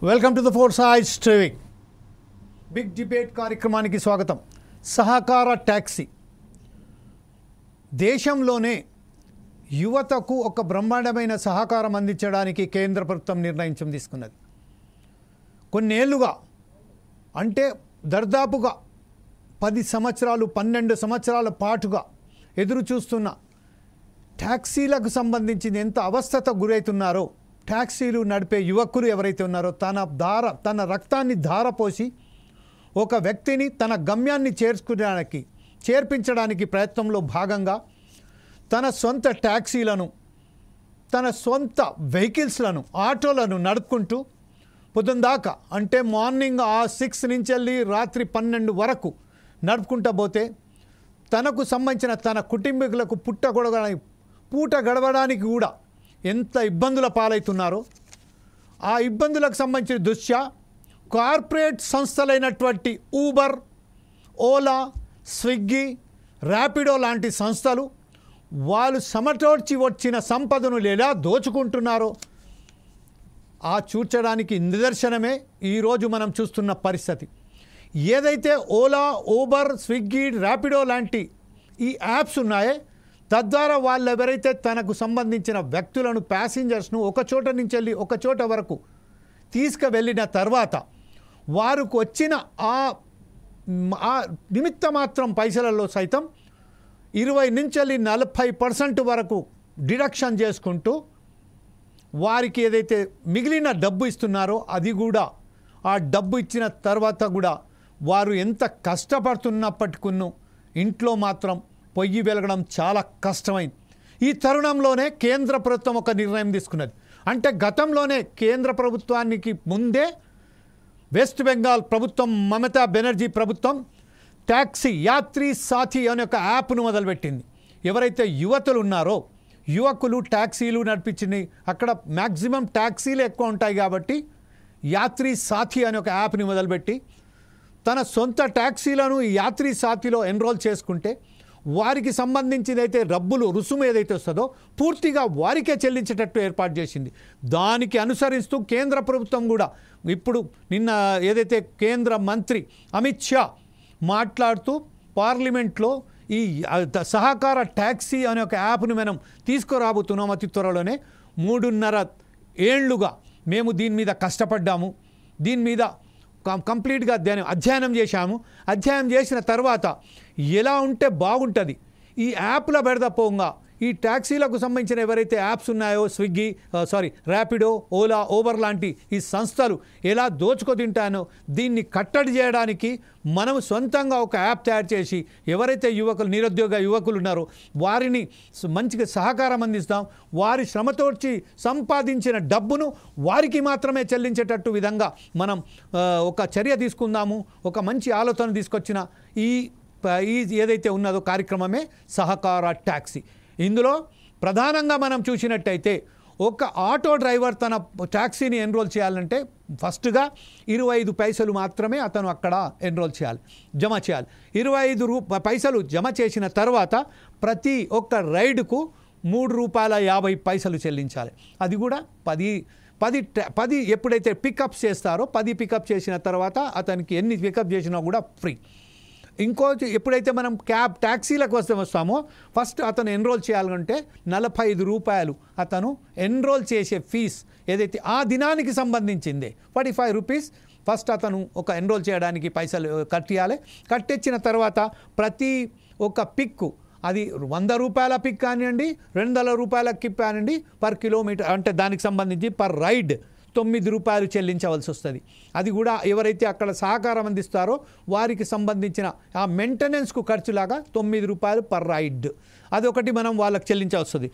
Welcome to the four sides TV. Big debate కార్యక్రమానికి స్వాగతం. సహకార ట్యాక్సీ దేశంలోనే యువతకు ఒక బ్రహ్మాండమైన సహకారం అందించడానికి కేంద్ర ప్రభుత్వం నిర్ణయం తీసుకున్నది. కొన్నేళ్లుగా అంటే దర్దాపుగా 10 సంవత్సరాలు 12 సంవత్సరాల పాటుగా ఎదురు చూస్తున్న ట్యాక్సీలకు సంబంధించి ఎంత అవస్థత గురవుతున్నారో, ట్యాక్సీలు నడిపే యువకులు ఎవరైతే ఉన్నారో తన రక్తాన్ని ధారపోసి ఒక వ్యక్తిని తన గమ్యాన్ని చేర్పించడానికి ప్రయత్నంలో భాగంగా తన సొంత ట్యాక్సీలను, తన సొంత వెహికల్స్లను, ఆటోలను నడుపుకుంటూ పొద్దుందాకా అంటే మార్నింగ్ 6 నుంచి వెళ్ళి రాత్రి 12 వరకు నడుపుకుంటూ పోతే తనకు సంబంధించిన తన కుటుంబీకులకు పూట గడవడానికి కూడా ఎంత ఇబ్బందుల పాలవుతున్నారో, ఆ ఇబ్బందులకు సంబంధించిన దృష్ట్యా కార్పొరేట్ సంస్థలైనటువంటి ఊబర్, ఓలా, స్విగ్గీ, ర్యాపిడో లాంటి సంస్థలు వాళ్ళు సమటోర్చి వచ్చిన సంపదను ఎలా దోచుకుంటున్నారో చూర్చడానికి నిదర్శనమే ఈరోజు మనం చూస్తున్న పరిస్థితి. ఏదైతే ఓలా, ఊబర్, స్విగ్గీ, ర్యాపిడో లాంటి ఈ యాప్స్ ఉన్నాయో తద్వారా వాళ్ళు ఎవరైతే తనకు సంబంధించిన వ్యక్తులను, ప్యాసింజర్స్ను ఒక చోట నుంచి వెళ్ళి ఒక చోట వరకు తీసుకువెళ్ళిన తర్వాత వారికి వచ్చిన ఆ నిమిత్త మాత్రం పైసలలో సైతం 20 నుంచి 40% వరకు డిడక్షన్ చేసుకుంటూ వారికి ఏదైతే మిగిలిన డబ్బు ఇస్తున్నారో అది కూడా ఆ డబ్బు ఇచ్చిన తర్వాత కూడా వారు ఎంత కష్టపడుతున్నప్పటికీ ఇంట్లో మాత్రం పొయ్యి వెలగడం చాలా కష్టమైంది. ఈ తరుణంలోనే కేంద్ర ప్రభుత్వం ఒక నిర్ణయం తీసుకున్నది. అంటే గతంలోనే కేంద్ర ప్రభుత్వానికి ముందే వెస్ట్ బెంగాల్ ప్రభుత్వం, మమతా బెనర్జీ ప్రభుత్వం ట్యాక్సీ యాత్రీ సాథీ అనే ఒక యాప్ను మొదలుపెట్టింది. ఎవరైతే యువతులు ఉన్నారో, యువకులు ట్యాక్సీలు నడిపించింది, అక్కడ మ్యాక్సిమం ట్యాక్సీలు ఎక్కువ ఉంటాయి కాబట్టి యాత్రీ సాథీ అనే ఒక యాప్ని మొదలుపెట్టి తన సొంత ట్యాక్సీలను ఈ యాత్రీ సాథీలో ఎన్రోల్ చేసుకుంటే వారికి సంబంధించినైతే రుసుము ఏదైతే వస్తుందో పూర్తిగా వారికే చెల్లించేటట్టు ఏర్పాటు చేసింది. దానికి అనుసరిస్తూ కేంద్ర ప్రభుత్వం కూడా ఇప్పుడు నిన్న ఏదైతే కేంద్ర మంత్రి అమిత్ షా మాట్లాడుతూ పార్లమెంట్లో ఈ సహకార ట్యాక్సీ అనే ఒక యాప్ను మనం తీసుకురాబోతున్నాం అతి త్వరలోనే. 3.5 ఏళ్లుగా మేము దీని మీద కష్టపడ్డాము, దీని మీద కంప్లీట్గా అధ్యయనం చేశాము. అధ్యయనం చేసిన తర్వాత ఎలా ఉంటే బాగుంటుంది, ఈ యాప్ల బెడదపోగా ఈ ట్యాక్సీలకు సంబంధించిన ఎవరైతే యాప్స్ ఉన్నాయో ర్యాపిడో, ఓలా, ఊబర్ లాంటి ఈ సంస్థలు ఎలా దోచుకొతింటానో దీన్ని కట్టడి చేయడానికి మనం సొంతంగా ఒక యాప్ తయారు చేసి ఎవరైతే నిరుద్యోగ యువకులు ఉన్నారో వారిని మంచిగా సహకారం అందిస్తాం. వారి శ్రమతోర్చి సంపాదించిన డబ్బును వారికి మాత్రమే చెల్లించేటట్టు విధంగా మనం ఒక చర్య తీసుకుందాము. ఒక మంచి ఆలోచన తీసుకొచ్చిన ఈ ఏదైతే ఉన్నదో కార్యక్రమమే సహకార ట్యాక్సీ. ఇందులో ప్రధానంగా మనం చూసినట్టయితే ఒక ఆటో డ్రైవర్ తన ట్యాక్సీని ఎన్రోల్ చేయాలంటే ఫస్ట్గా 25 పైసలు మాత్రమే అతను అక్కడ ఎన్రోల్ చేయాలి, జమ చేయాలి. 25 పైసలు జమ చేసిన తర్వాత ప్రతి ఒక్క రైడ్కు ₹3.50 చెల్లించాలి. అది కూడా 10 ఎప్పుడైతే పికప్స్ చేస్తారో 10 పికప్ చేసిన తర్వాత అతనికి ఎన్ని పికప్ చేసినా కూడా ఫ్రీ. ఇంకోటి ఎప్పుడైతే మనం ట్యాక్సీలకు వస్తామో ఫస్ట్ అతను ఎన్రోల్ చేయాలంటే ₹45 అతను ఎన్రోల్ చేసే ఫీజు ఏదైతే ఆ దినానికి సంబంధించింది ₹45 ఫస్ట్ అతను ఒక ఎన్రోల్ చేయడానికి పైసలు కట్టియాలి. కట్టించిన తర్వాత ప్రతి ఒక్క పిక్కు అది ₹100 పిక్ కానివ్వండి, ₹200 పిక్ కానివ్వండి, పర్ కిలోమీటర్ అంటే దానికి సంబంధించి పర్ రైడ్ ₹9 చెల్లించవలసి వస్తుంది. అది కూడా ఎవరైతే అక్కడ సహకారం అందిస్తారో వారికి సంబంధించిన ఆ మెయింటెనెన్స్కు ఖర్చులాగా ₹9 పర్ రైడ్ అదొకటి మనం వాళ్ళకి చెల్లించవలసి వస్తుంది.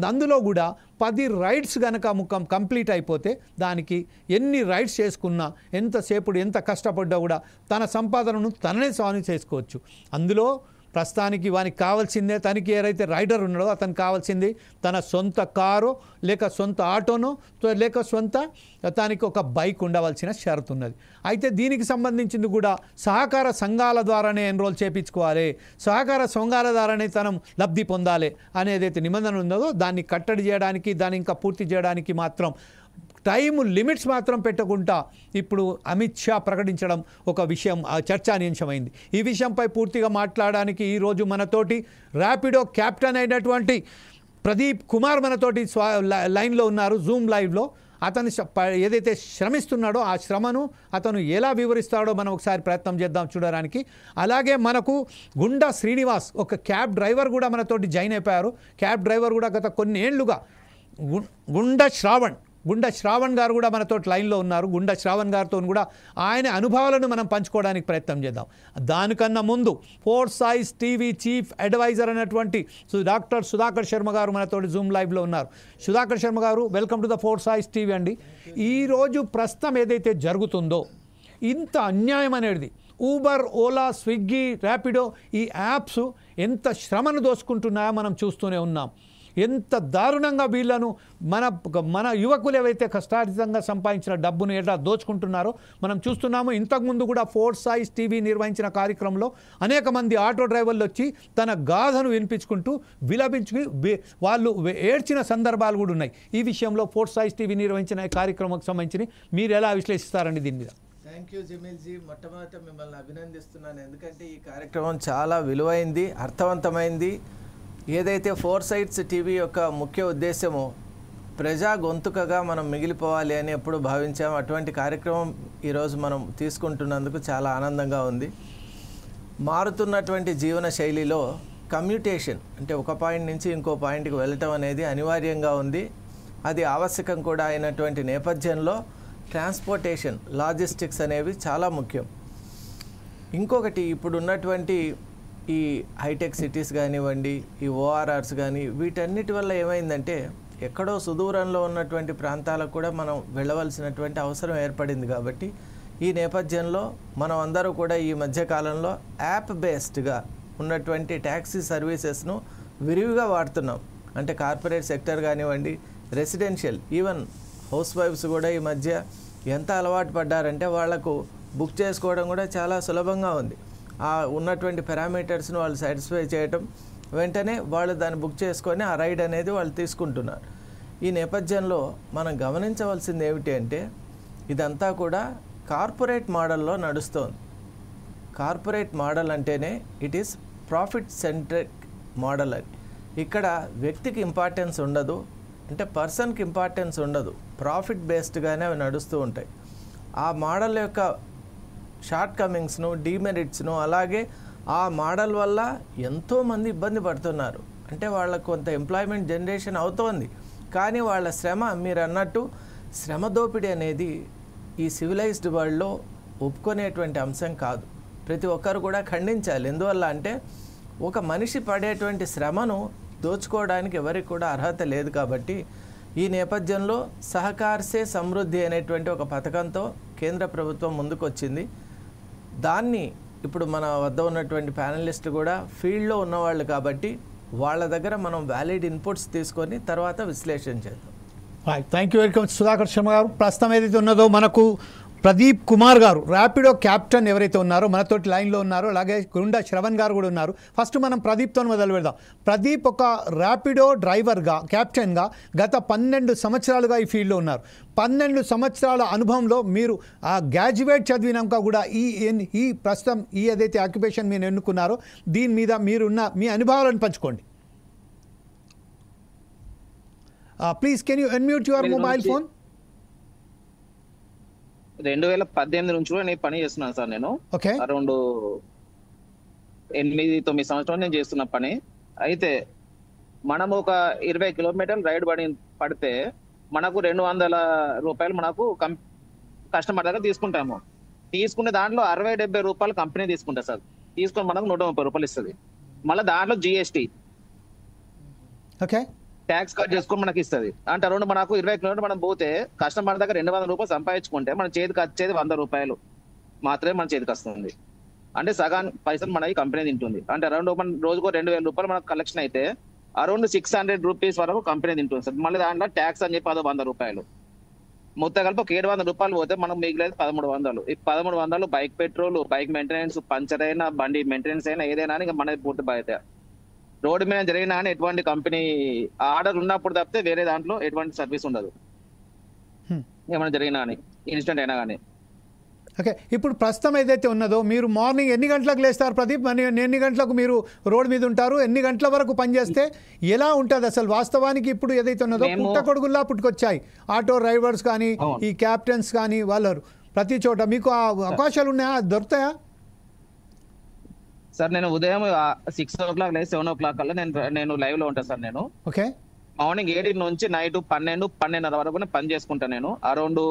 అందులో కూడా 10 రైడ్స్ కనుక కంప్లీట్ అయిపోతే దానికి ఎన్ని రైడ్స్ చేసుకున్నా ఎంత కష్టపడ్డా కూడా తన సంపాదనను తననే సాల్వ్ చేసుకోవచ్చు. అందులో ప్రస్తుతానికి వానికి కావాల్సిందే, తనకి ఏదైతే రైడర్ ఉన్నాడో అతనికి కావాల్సింది తన సొంత కారో లేక సొంత ఆటోనో లేక తనకి ఒక బైక్ ఉండవలసిన షరతు ఉన్నది. అయితే దీనికి సంబంధించింది కూడా సహకార సంఘాల ద్వారానే ఎన్రోల్ చేయించుకోవాలి, సహకార సంఘాల ద్వారానే తనం లబ్ధి పొందాలి అనేదైతే నిబంధన ఉన్నదో దాన్ని కట్టడి చేయడానికి, దాన్ని ఇంకా పూర్తి చేయడానికి మాత్రం టైము లిమిట్స్ మాత్రం పెట్టకుండా ఇప్పుడు అమిత్ షా ప్రకటించడం ఒక విషయం చర్చానీయాంశమైంది. ఈ విషయంపై పూర్తిగా మాట్లాడడానికి ఈరోజు మనతోటి ర్యాపిడో క్యాప్టెన్ అయినటువంటి ప్రదీప్ కుమార్ మనతోటి లైన్లో ఉన్నారు, జూమ్ లైవ్లో. అతను ఏదైతే శ్రమిస్తున్నాడో ఆ శ్రమను అతను ఎలా వివరిస్తాడో మనం ఒకసారి ప్రయత్నం చేద్దాం చూడడానికి. అలాగే మనకు గుండా శ్రీనివాస్ ఒక క్యాబ్ డ్రైవర్ కూడా మనతోటి జాయిన్ అయిపోయారు. క్యాబ్ డ్రైవర్ కూడా గత కొన్ని ఏళ్లుగా గుండా శ్రావణ్ గారు కూడా మనతో లైన్లో ఉన్నారు. గుండా శ్రావణ్ గారితో కూడా ఆయన అనుభవాలను మనం పంచుకోవడానికి ప్రయత్నం చేద్దాం. దానికన్నా ముందు ఫోర్సైజ్ టీవీ చీఫ్ అడ్వైజర్ అయినటువంటి డాక్టర్ సుధాకర్ శర్మ గారు మనతో జూమ్ లైవ్లో ఉన్నారు. సుధాకర్ శర్మ గారు, welcome to the four sides TV అండి. ఈరోజు ప్రస్తుతం ఏదైతే జరుగుతుందో ఇంత అన్యాయం అనేది, ఊబర్, ఓలా, స్విగ్గీ, ర్యాపిడో ఈ యాప్స్ ఎంత శ్రమను దోసుకుంటున్నాయో మనం చూస్తూనే ఉన్నాం. ఎంత దారుణంగా వీళ్ళను మన యువకులు ఏవైతే కష్టార్జితంగా సంపాదించిన డబ్బును ఎలా దోచుకుంటున్నారో మనం చూస్తున్నాము. ఇంతకుముందు కూడా ఫోర్సైజ్ టీవీ నిర్వహించిన కార్యక్రమంలో అనేక మంది ఆటో డ్రైవర్లు వచ్చి తన గాథను వినిపించుకుంటూ విలపించుకు వాళ్ళు ఏడ్చిన సందర్భాలు కూడా ఉన్నాయి. ఈ విషయంలో ఫోర్సైజ్ టీవీ నిర్వహించిన కార్యక్రమానికి సంబంధించి మీరు ఎలా విశ్లేషిస్తారండి దీని మీద? Thank you Jameel ji. మొట్టమొదట మిమ్మల్ని అభినందిస్తున్నాను, ఎందుకంటే ఈ కార్యక్రమం చాలా విలువైంది, అర్థవంతమైంది. ఏదైతే ఫోర్సైట్స్ టీవీ యొక్క ముఖ్య ఉద్దేశమో ప్రజా గొంతుకగా మనం మిగిలిపోవాలి అని ఎప్పుడు భావించాము. అటువంటి కార్యక్రమం ఈరోజు మనం తీసుకుంటున్నందుకు చాలా ఆనందంగా ఉంది. మారుతున్నటువంటి జీవన శైలిలో కమ్యూటేషన్ అంటే ఒక పాయింట్ నుంచి ఇంకో పాయింట్కి వెళ్ళటం అనేది అనివార్యంగా ఉంది. అది ఆవశ్యకం కూడా అయినటువంటి నేపథ్యంలో ట్రాన్స్పోర్టేషన్, లాజిస్టిక్స్ అనేవి చాలా ముఖ్యం. ఇంకొకటి, ఇప్పుడు ఉన్నటువంటి ఈ హైటెక్ సిటీస్ కానివ్వండి, ఈ ఓఆర్ఆర్స్ కానీ, వీటన్నిటి వల్ల ఏమైందంటే ఎక్కడో సుదూరంలో ఉన్నటువంటి ప్రాంతాలకు కూడా మనం వెళ్ళవలసినటువంటి అవసరం ఏర్పడింది. కాబట్టి ఈ నేపథ్యంలో మనం అందరూ కూడా ఈ మధ్యకాలంలో యాప్ బేస్డ్గా ఉన్నటువంటి ట్యాక్సీ సర్వీసెస్ను విరివిగా వాడుతున్నాం. అంటే కార్పొరేట్ సెక్టర్ కానివ్వండి, రెసిడెన్షియల్, ఈవెన్ హౌస్ వైఫ్స్ కూడా ఈ మధ్య ఎంత అలవాటు పడ్డారంటే వాళ్లకు బుక్ చేసుకోవడం కూడా చాలా సులభంగా ఉంది. ఆ ఉన్నటువంటి పారామీటర్స్ను వాళ్ళు సాటిస్ఫై చేయటం, వెంటనే వాళ్ళు దాన్ని బుక్ చేసుకొని ఆ రైడ్ అనేది వాళ్ళు తీసుకుంటున్నారు. ఈ నేపథ్యంలో మనం గమనించవలసింది ఏమిటి అంటే ఇదంతా కూడా కార్పొరేట్ మోడల్లో నడుస్తోంది. కార్పొరేట్ మోడల్ అంటేనే it is profit centric model అని. ఇక్కడ వ్యక్తికి ఇంపార్టెన్స్ ఉండదు, అంటే పర్సన్కి ఇంపార్టెన్స్ ఉండదు, ప్రాఫిట్ బేస్డ్గానే అవి నడుస్తూ ఉంటాయి. ఆ మోడల్ యొక్క షార్ట్ కమింగ్స్ను, డీమెరిట్స్ను, అలాగే ఆ మోడల్ వల్ల ఎంతోమంది ఇబ్బంది పడుతున్నారు. అంటే వాళ్ళకు కొంత ఎంప్లాయ్మెంట్ జనరేషన్ అవుతోంది, కానీ వాళ్ళ శ్రమ, మీరు అన్నట్టు శ్రమ దోపిడీ అనేది ఈ సివిలైజ్డ్ వరల్డ్లో ఒప్పుకునేటువంటి అంశం కాదు. ప్రతి ఒక్కరు కూడా ఖండించాలి. ఎందువల్ల అంటే ఒక మనిషి పడేటువంటి శ్రమను దోచుకోవడానికి ఎవరికి కూడా అర్హత లేదు. కాబట్టి ఈ నేపథ్యంలో సహకార్సే సమృద్ధి అనేటువంటి ఒక పథకంతో కేంద్ర ప్రభుత్వం ముందుకు వచ్చింది. దాన్ని ఇప్పుడు మన వద్ద ఉన్నటువంటి ప్యానలిస్ట్ కూడా ఫీల్డ్లో ఉన్నవాళ్ళు కాబట్టి వాళ్ళ దగ్గర మనం వ్యాలిడ్ ఇన్పుట్స్ తీసుకొని తర్వాత విశ్లేషణ చేద్దాం. Thank you very much Sudhakar Sharma గారు. ప్రస్తుతం ఏదైతే ఉన్నదో మనకు ప్రదీప్ కుమార్ గారు ర్యాపిడో క్యాప్టెన్ ఎవరైతే ఉన్నారో మనతోటి లైన్లో ఉన్నారో, అలాగే గుండా శ్రవణ్ గారు కూడా ఉన్నారు. ఫస్ట్ మనం ప్రదీప్తో మొదలు పెడదాం. ప్రదీప్ ఒక ర్యాపిడో డ్రైవర్గా, క్యాప్టెన్గా గత 12 సంవత్సరాలుగా ఈ ఫీల్డ్లో ఉన్నారు. 12 సంవత్సరాల అనుభవంలో మీరు ఆ గ్రాడ్యుయేట్ చదివినాక కూడా ఈ ప్రస్తుతం ఈ ఏదైతే ఆక్యుపేషన్ మీరు ఎన్నుకున్నారో దీని మీద మీరున్న మీ అనుభవాలను పంచుకోండి. Please can you unmute your mobile phone. 2018 నుంచి కూడా నేను పని చేస్తున్నాను సార్. నేను అరౌండ్ 8-9 సంవత్సరాలు నేను చేస్తున్న పని. అయితే మనం ఒక 20 కిలోమీటర్లు రైడ్ పడితే మనకు 200 రూపాయలు మనకు కస్టమర్ దగ్గర తీసుకుంటాము. తీసుకునే దాంట్లో 60-70 రూపాయలు కంపెనీ తీసుకుంటా సార్. తీసుకొని మనకు 130 రూపాయలు ఇస్తుంది. మళ్ళీ దాంట్లో GST ట్యాక్స్ కట్ చేసుకొని మనకి ఇస్తుంది. అంటే అరౌండ్ మనకు 20 కిలోమీటర్లు మనం పోతే కస్టమర్ దగ్గర 200 రూపాయలు సంపాదించుకుంటే మన చేతికి వచ్చేది 100 రూపాయలు మాత్రమే మన చేతికి వస్తుంది. అంటే సగాన్ పైసలు మన కంపెనీ తింటుంది. అంటే అరౌండ్ మన రోజుకో 2000 రూపాయలు మనకు కలెక్షన్ అయితే అరౌండ్ 600 రూపీస్ వరకు కంపెనీ తింటుంది సార్. మళ్ళీ దాంట్లో ట్యాక్స్ అని చెప్పి 100 రూపాయలు మొత్తం కలిపి ఒక 700 రూపాయలు పోతే మనం మిగిలేదు 1300. ఈ 1300 bike petrol, bike maintenance, puncture అయినా, బండి మెయింటెనెన్స్ అయినా ఏదైనా ఇంకా మనది పూర్తి బాధ్యత. రోడ్డు మీద జరిగినా కానీ ఎటువంటి కంపెనీ ఆర్డర్ ఉన్నప్పుడు తప్పితే వేరే దాంట్లో ఎటువంటి సర్వీస్ ఉండదు. ఏమైనా జరిగినా కానీ ఇన్సిడెంట్ అయినా కానీ. ఓకే, ఇప్పుడు ప్రస్తుతం ఏదైతే ఉన్నదో మీరు మార్నింగ్ ఎన్ని గంటలకు లేస్తారు ప్రదీప్? ఎన్ని గంటలకు మీరు రోడ్ మీద ఉంటారు? ఎన్ని గంటల వరకు పనిచేస్తే ఎలా ఉంటుంది అసలు వాస్తవానికి? ఇప్పుడు ఏదైతే ఉన్నదో పుట్టకొడుగుల్లా పుట్టుకొచ్చాయి ఆటో డ్రైవర్స్ కానీ ఈ క్యాప్టెన్స్ కానీ వాళ్ళు ప్రతి చోట. మీకు ఆ అవకాశాలు ఉన్నాయా, దొరుకుతాయా? సార్ నేను ఉదయం 6 o'clock లేదు 7 o'clock కల్లా నేను లైవ్ లో ఉంటాను సార్. నేను ఓకే, మార్నింగ్ 8 నుంచి నైట్ 12-12:30 వరకు పని చేసుకుంటా. నేను అరౌండ్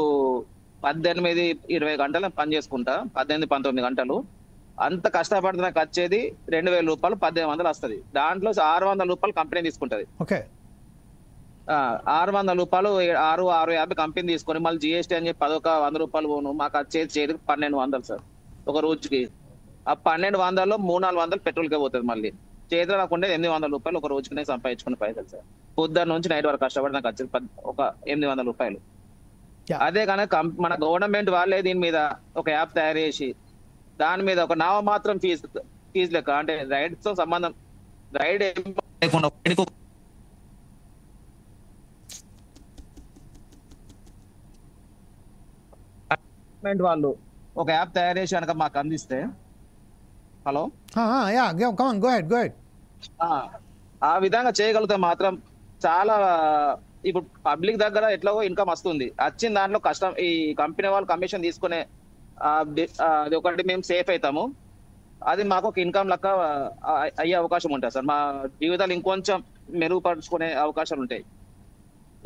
18-20 గంటలు పని చేసుకుంటా, 18-19 గంటలు. అంత కష్టపడితే నాకు వచ్చేది 2,000 రూపాయలు, 1,800 వస్తుంది. దాంట్లో 600 రూపాయలు కంపెనీ తీసుకుంటది. ఓకే, 600 రూపాయలు 650 కంపెనీ తీసుకొని మళ్ళీ జిఎస్టీ అని చెప్పి 100 రూపాయలు పోను. మాకు వచ్చేది 1,200 సార్ ఒక రోజుకి. ఆ 1,200లో 300-400 పెట్రోల్కే పోతుంది. మళ్ళీ చేతిలో నాకు ఉండేది 800 రూపాయలు ఒక రోజుకి నేను సంపాదించుకునే పైసలు సార్. పొద్దున్న నుంచి నైట్ వరకు కష్టపడి నాకు వచ్చేది ఒక 800 రూపాయలు. అదే కానీ మన గవర్నమెంట్ వాళ్ళే దీని మీద ఒక యాప్ తయారు చేసి దాని మీద ఒక నామమాత్రం ఫీజు లెక్క, అంటే రైడ్ తో సంబంధం రైడ్ వాళ్ళు ఒక యాప్ తయారు చేసి కనుక మాకు అందిస్తే, హలో ఆ విధంగా చేయగలిగితే మాత్రం చాలా ఇప్పుడు పబ్లిక్ దగ్గర ఎట్లా ఇన్కమ్ వస్తుంది. వచ్చిన దాంట్లో కష్టం ఈ కంపెనీ వాళ్ళు కమిషన్ తీసుకునే అది ఒకటి మేము సేఫ్ అవుతాము. అది మాకు ఒక ఇన్కమ్ లెక్క అయ్యే అవకాశం ఉంటుంది సార్. మా జీవితాలు ఇంకొంచెం మెరుగుపరుచుకునే అవకాశాలు ఉంటాయి.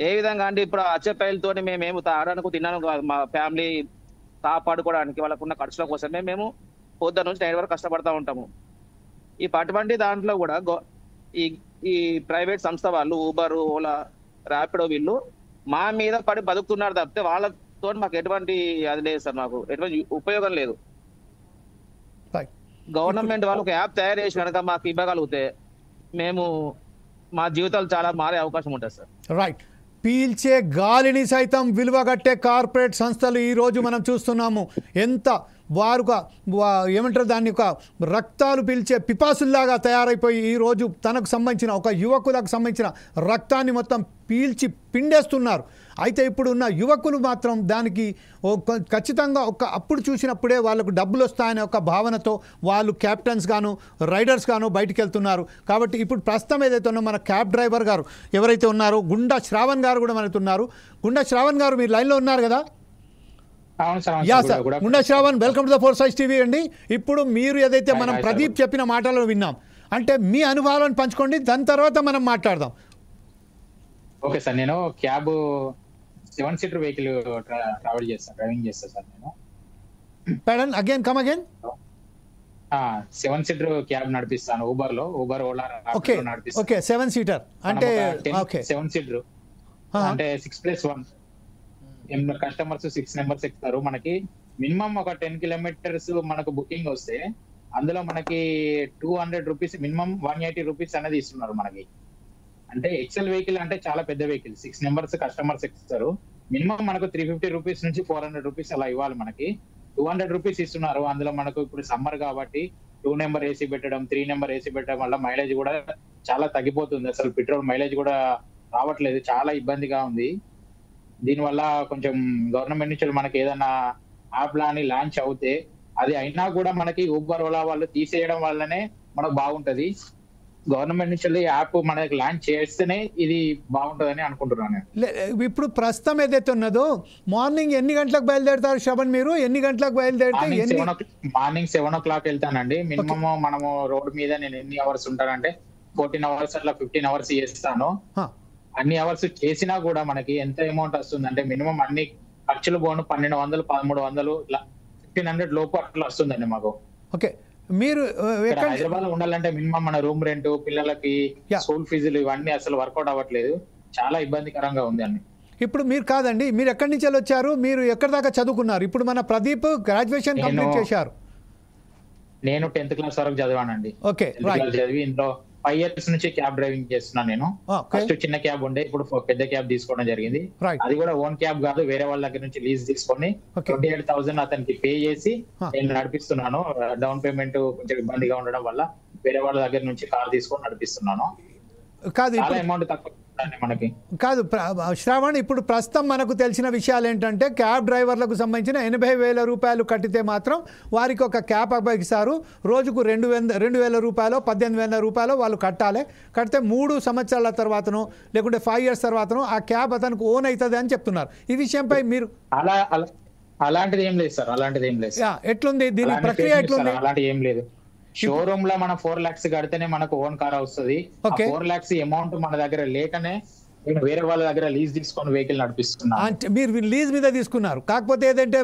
ఏ విధంగా అంటే ఇప్పుడు వచ్చే పైలతో మేమేమి తాగడానికి తినడానికి కాదు, మా ఫ్యామిలీ కాపాడుకోవడానికి వాళ్ళకున్న ఖర్చుల కోసమే మేము పొద్దున్న నుంచి నైట్ వరకు కష్టపడతా ఉంటాము. ఈ అటువంటి దాంట్లో కూడా ఈ ప్రైవేట్ సంస్థ వాళ్ళు ఊబర్, ఓలా, ర్యాపిడో వీళ్ళు మా మీద పడి బతుకుతున్నారు తప్పితే వాళ్ళతో మాకు ఎటువంటి అది లేదు సార్. మాకు ఎటువంటి ఉపయోగం లేదు. గవర్నమెంట్ వాళ్ళు ఒక యాప్ తయారు చేసి కనుక మాకు ఇవ్వగలిగితే మేము మా జీవితాలు చాలా మారే అవకాశం ఉంటుంది సార్. రైట్. పీల్చే గాలిని సైతం విలువగట్టే కార్పొరేట్ సంస్థలు ఈరోజు మనం చూస్తున్నాము. ఎంత వారుగా ఏమంటారు దాన్ని, ఒక రక్తాలు పీల్చే పిపాసుల్లాగా తయారైపోయి ఈరోజు తనకు సంబంధించిన ఒక యువకులకు సంబంధించిన రక్తాన్ని మొత్తం పీల్చి పిండేస్తున్నారు. అయితే ఇప్పుడు ఉన్న యువకులు మాత్రం దానికి ఖచ్చితంగా అప్పుడు చూసినప్పుడే వాళ్ళకు డబ్బులు వస్తాయనే ఒక భావనతో వాళ్ళు క్యాప్టెన్స్ గాను రైడర్స్ గాను బయటికి వెళ్తున్నారు. కాబట్టి ఇప్పుడు ప్రస్తుతం ఏదైతే ఉన్నా మన క్యాబ్ డ్రైవర్ గారు ఎవరైతే ఉన్నారో గుండా శ్రావణ్ గారు కూడా మనతో ఉన్నారు. గుండా శ్రావణ్ గారు మీరు లైన్లో ఉన్నారు కదా? Yeah sir, Gunda Shravan, welcome to the four sides TV అండి. ఇప్పుడు మీరు ఏదైతే మనం ప్రదీప్ చెప్పిన మాటలు విన్నాం, అంటే మీ అనుభవాలను పంచుకోండి, దాని తర్వాత మనం మాట్లాడదాం. ఓకే సార్, నేను క్యాబ్ 7-seater వెహికల్ డ్రైవింగ్ చేస్తాను సార్. నేను పడన్ again come again 7-seater cab నడిపిస్తాను. ఊబర్ ఓలా నడిపిస్తాను. ఓకే, 7-seater అంటే 7-seater అంటే 6+1 కస్టమర్స్ 6 members ఎక్కుతారు. మనకి మినిమం ఒక 10 kilometers మనకు బుకింగ్ వస్తే అందులో మనకి 200 రూపీస్ మినిమం 180 రూపీస్ అనేది ఇస్తున్నారు మనకి. అంటే ఎక్సెల్ వెహికల్ అంటే చాలా పెద్ద వెహికల్, 6 members కస్టమర్స్ ఎక్కుతారు. మినిమం మనకు 350 రూపీస్ నుంచి 400 రూపీస్ అలా ఇవ్వాలి. మనకి 200 రూపీస్ ఇస్తున్నారు. అందులో మనకు ఇప్పుడు సమ్మర్ కాబట్టి 2 నెంబర్ ఏసీ పెట్టడం, 3 నెంబర్ ఏసీ పెట్టడం వల్ల మైలేజ్ కూడా చాలా తగ్గిపోతుంది. అసలు పెట్రోల్ మైలేజ్ కూడా రావట్లేదు, చాలా ఇబ్బందిగా ఉంది. దీనివల్ల కొంచెం గవర్నమెంట్ నుంచి మనకి ఏదైనా యాప్ లాని లాంచ్ అవుతే, అది అయినా కూడా మనకి ఊబర్ ఓలా వాళ్ళు తీసేయడం వల్లనే మనకు బాగుంటది. గవర్నమెంట్ నుంచి యాప్ మనకి లాంచ్ చేస్తేనే ఇది బాగుంటుందని అనుకుంటున్నాను. ఇప్పుడు ప్రస్తుతం ఏదైతే ఉన్నదో మార్నింగ్ ఎన్ని గంటలకు బయలుదేరుతారు శ్రవణ్? మీరు ఎన్ని గంటలకు బయలుదేరితే? మార్నింగ్ 7 o'clock వెళ్తానండి. మినిమం మనము రోడ్ మీద నేను ఎన్ని అవర్స్ ఉంటానంటే 14 hours అట్లా 15 hours చేస్తాను. అన్ని అవర్స్ చేసినా కూడా మనకి ఎంత అమౌంట్ వస్తుంది అంటే మినిమం అన్ని ఖర్చులు పోను 1,200, 1,300, 1,500 లోపు అట్లా వస్తుందండి మాకు. ఓకే, మీరు హైదరాబాద్ లో ఉండాలంటే మినిమం మన రూమ్ రెంట్, పిల్లలకి స్కూల్ ఫీజులు ఇవన్నీ అసలు వర్కౌట్ అవ్వట్లేదు, చాలా ఇబ్బందికరంగా ఉంది అన్ని. ఇప్పుడు మీరు కాదండి, మీరు ఎక్కడి నుంచి వచ్చారు? మీరు ఎక్కడి దాకా చదువుకున్నారు? ఇప్పుడు మన ప్రదీప్ గ్రాడ్యుయేషన్ కంప్లీట్ చేశారు. నేను 10th class వరకు చదివానండి. ఓకే, చదివి ఇంట్లో 5 years నుంచి క్యాబ్ డ్రైవింగ్ చేస్తున్నాను నేను. ఫస్ట్ చిన్న క్యాబ్ ఉండే, ఇప్పుడు పెద్ద క్యాబ్ తీసుకోవడం జరిగింది. అది కూడా ఓన్ క్యాబ్ కాదు, వేరే వాళ్ళ దగ్గర నుంచి లీజ్ తీసుకొని 28,000 అతనికి పే చేసి నేను నడిపిస్తున్నాను. డౌన్ పేమెంట్ కొంచెం ఇబ్బందిగా ఉండడం వల్ల వేరే వాళ్ళ దగ్గర నుంచి కార్ తీసుకొని నడిపిస్తున్నాను. చాలా అమౌంట్ తక్కువ ఉందండి మనకి. కాదు శ్రావణ్, ఇప్పుడు ప్రస్తుతం మనకు తెలిసిన విషయాలు ఏంటంటే క్యాబ్ డ్రైవర్లకు సంబంధించిన 80,000 రూపాయలు కట్టితే మాత్రం వారికి ఒక క్యాబ్ అప్పగిస్తారు. రోజుకు 2,000 రూపాయలు 18,000 రూపాయలు వాళ్ళు కట్టాలి. కడితే 3 సంవత్సరాల తర్వాతనో లేకుంటే 5 years తర్వాతనో ఆ క్యాబ్ అతనికి ఓన్ అవుతుంది అని చెప్తున్నారు. ఈ విషయంపై మీరు అలాంటిది ఏం లేదు సార్, అలాంటిది ఏం లేదు. ఎట్లుంది దీని ప్రక్రియ ఎట్లుంది? అలాంటి ఏం లేదు. షోరూమ్ లో మనం 4 lakhs కడితేనే మనకు ఓన్ కార్ వస్తుంది. 4 lakhs అమౌంట్ మన దగ్గర లేకనే నేను వేరే వాళ్ళ దగ్గర లీజ్ తీసుకొని వెహికల్ నడిపిస్తున్నాను. అంటే మీరు లీజ్ మీద తీసుకున్నారు. కాకపోతే ఏదంటే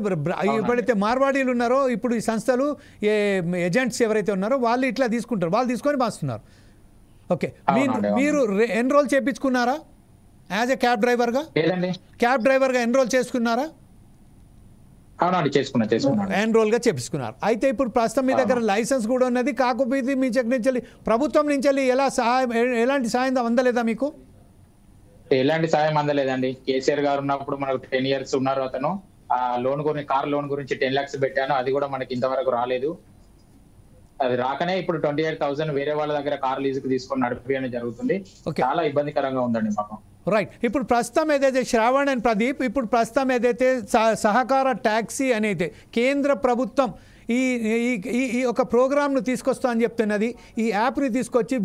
ఎప్పుడైతే మార్వాడీలు ఉన్నారో ఇప్పుడు ఈ సంస్థలు ఏజెంట్స్ ఎవరైతే ఉన్నారో వాళ్ళు ఇట్లా తీసుకుంటారు, వాళ్ళు తీసుకొని మాస్తున్నారు. ఓకే, మీరు ఎన్రోల్ చేయించుకున్నారా యాజ్ ఎ క్యాబ్ డ్రైవర్గా? లేదండి, క్యాబ్ డ్రైవర్గా ఎన్రోల్ చేసుకున్నారా? అవునండి, చేసుకున్నాను. ఎన్రోల్గా చేపించుకున్నారు. అయితే ఇప్పుడు ప్రస్తుతం మీ దగ్గర లైసెన్స్ కూడా ఉన్నది. కాకపోతే మీ దగ్గర నుంచి ప్రభుత్వం నుంచి ఎలా సహాయం, ఎలాంటి సాయం అందలేదా మీకు? ఎలాంటి సాయం అందలేదండి. కేసీఆర్ గారు ఉన్నప్పుడు మనకు 10 years ఉన్నారు. అతను ఆ లోన్ గురించి, కార్ లోన్ గురించి 10 lakhs పెట్టాను, అది కూడా మనకి ఇంతవరకు రాలేదు. అది రాకనే ఇప్పుడు 28,000 వేరే వాళ్ళ దగ్గర కార్ లీజుకు తీసుకొని నడిపియడం జరుగుతుంది. చాలా ఇబ్బందికరంగా ఉందండి మాకు. రైట్. ఇప్పుడు ప్రస్తుతం ఏదైతే శ్రావణ్ అండ్ ప్రదీప్, ఇప్పుడు ప్రస్తుతం ఏదైతే సహకార ట్యాక్సీ అనేది కేంద్ర ప్రభుత్వం ఈ ఒక ప్రోగ్రామ్ను తీసుకొస్తా అని చెప్తున్నది, ఈ యాప్ని తీసుకొచ్చి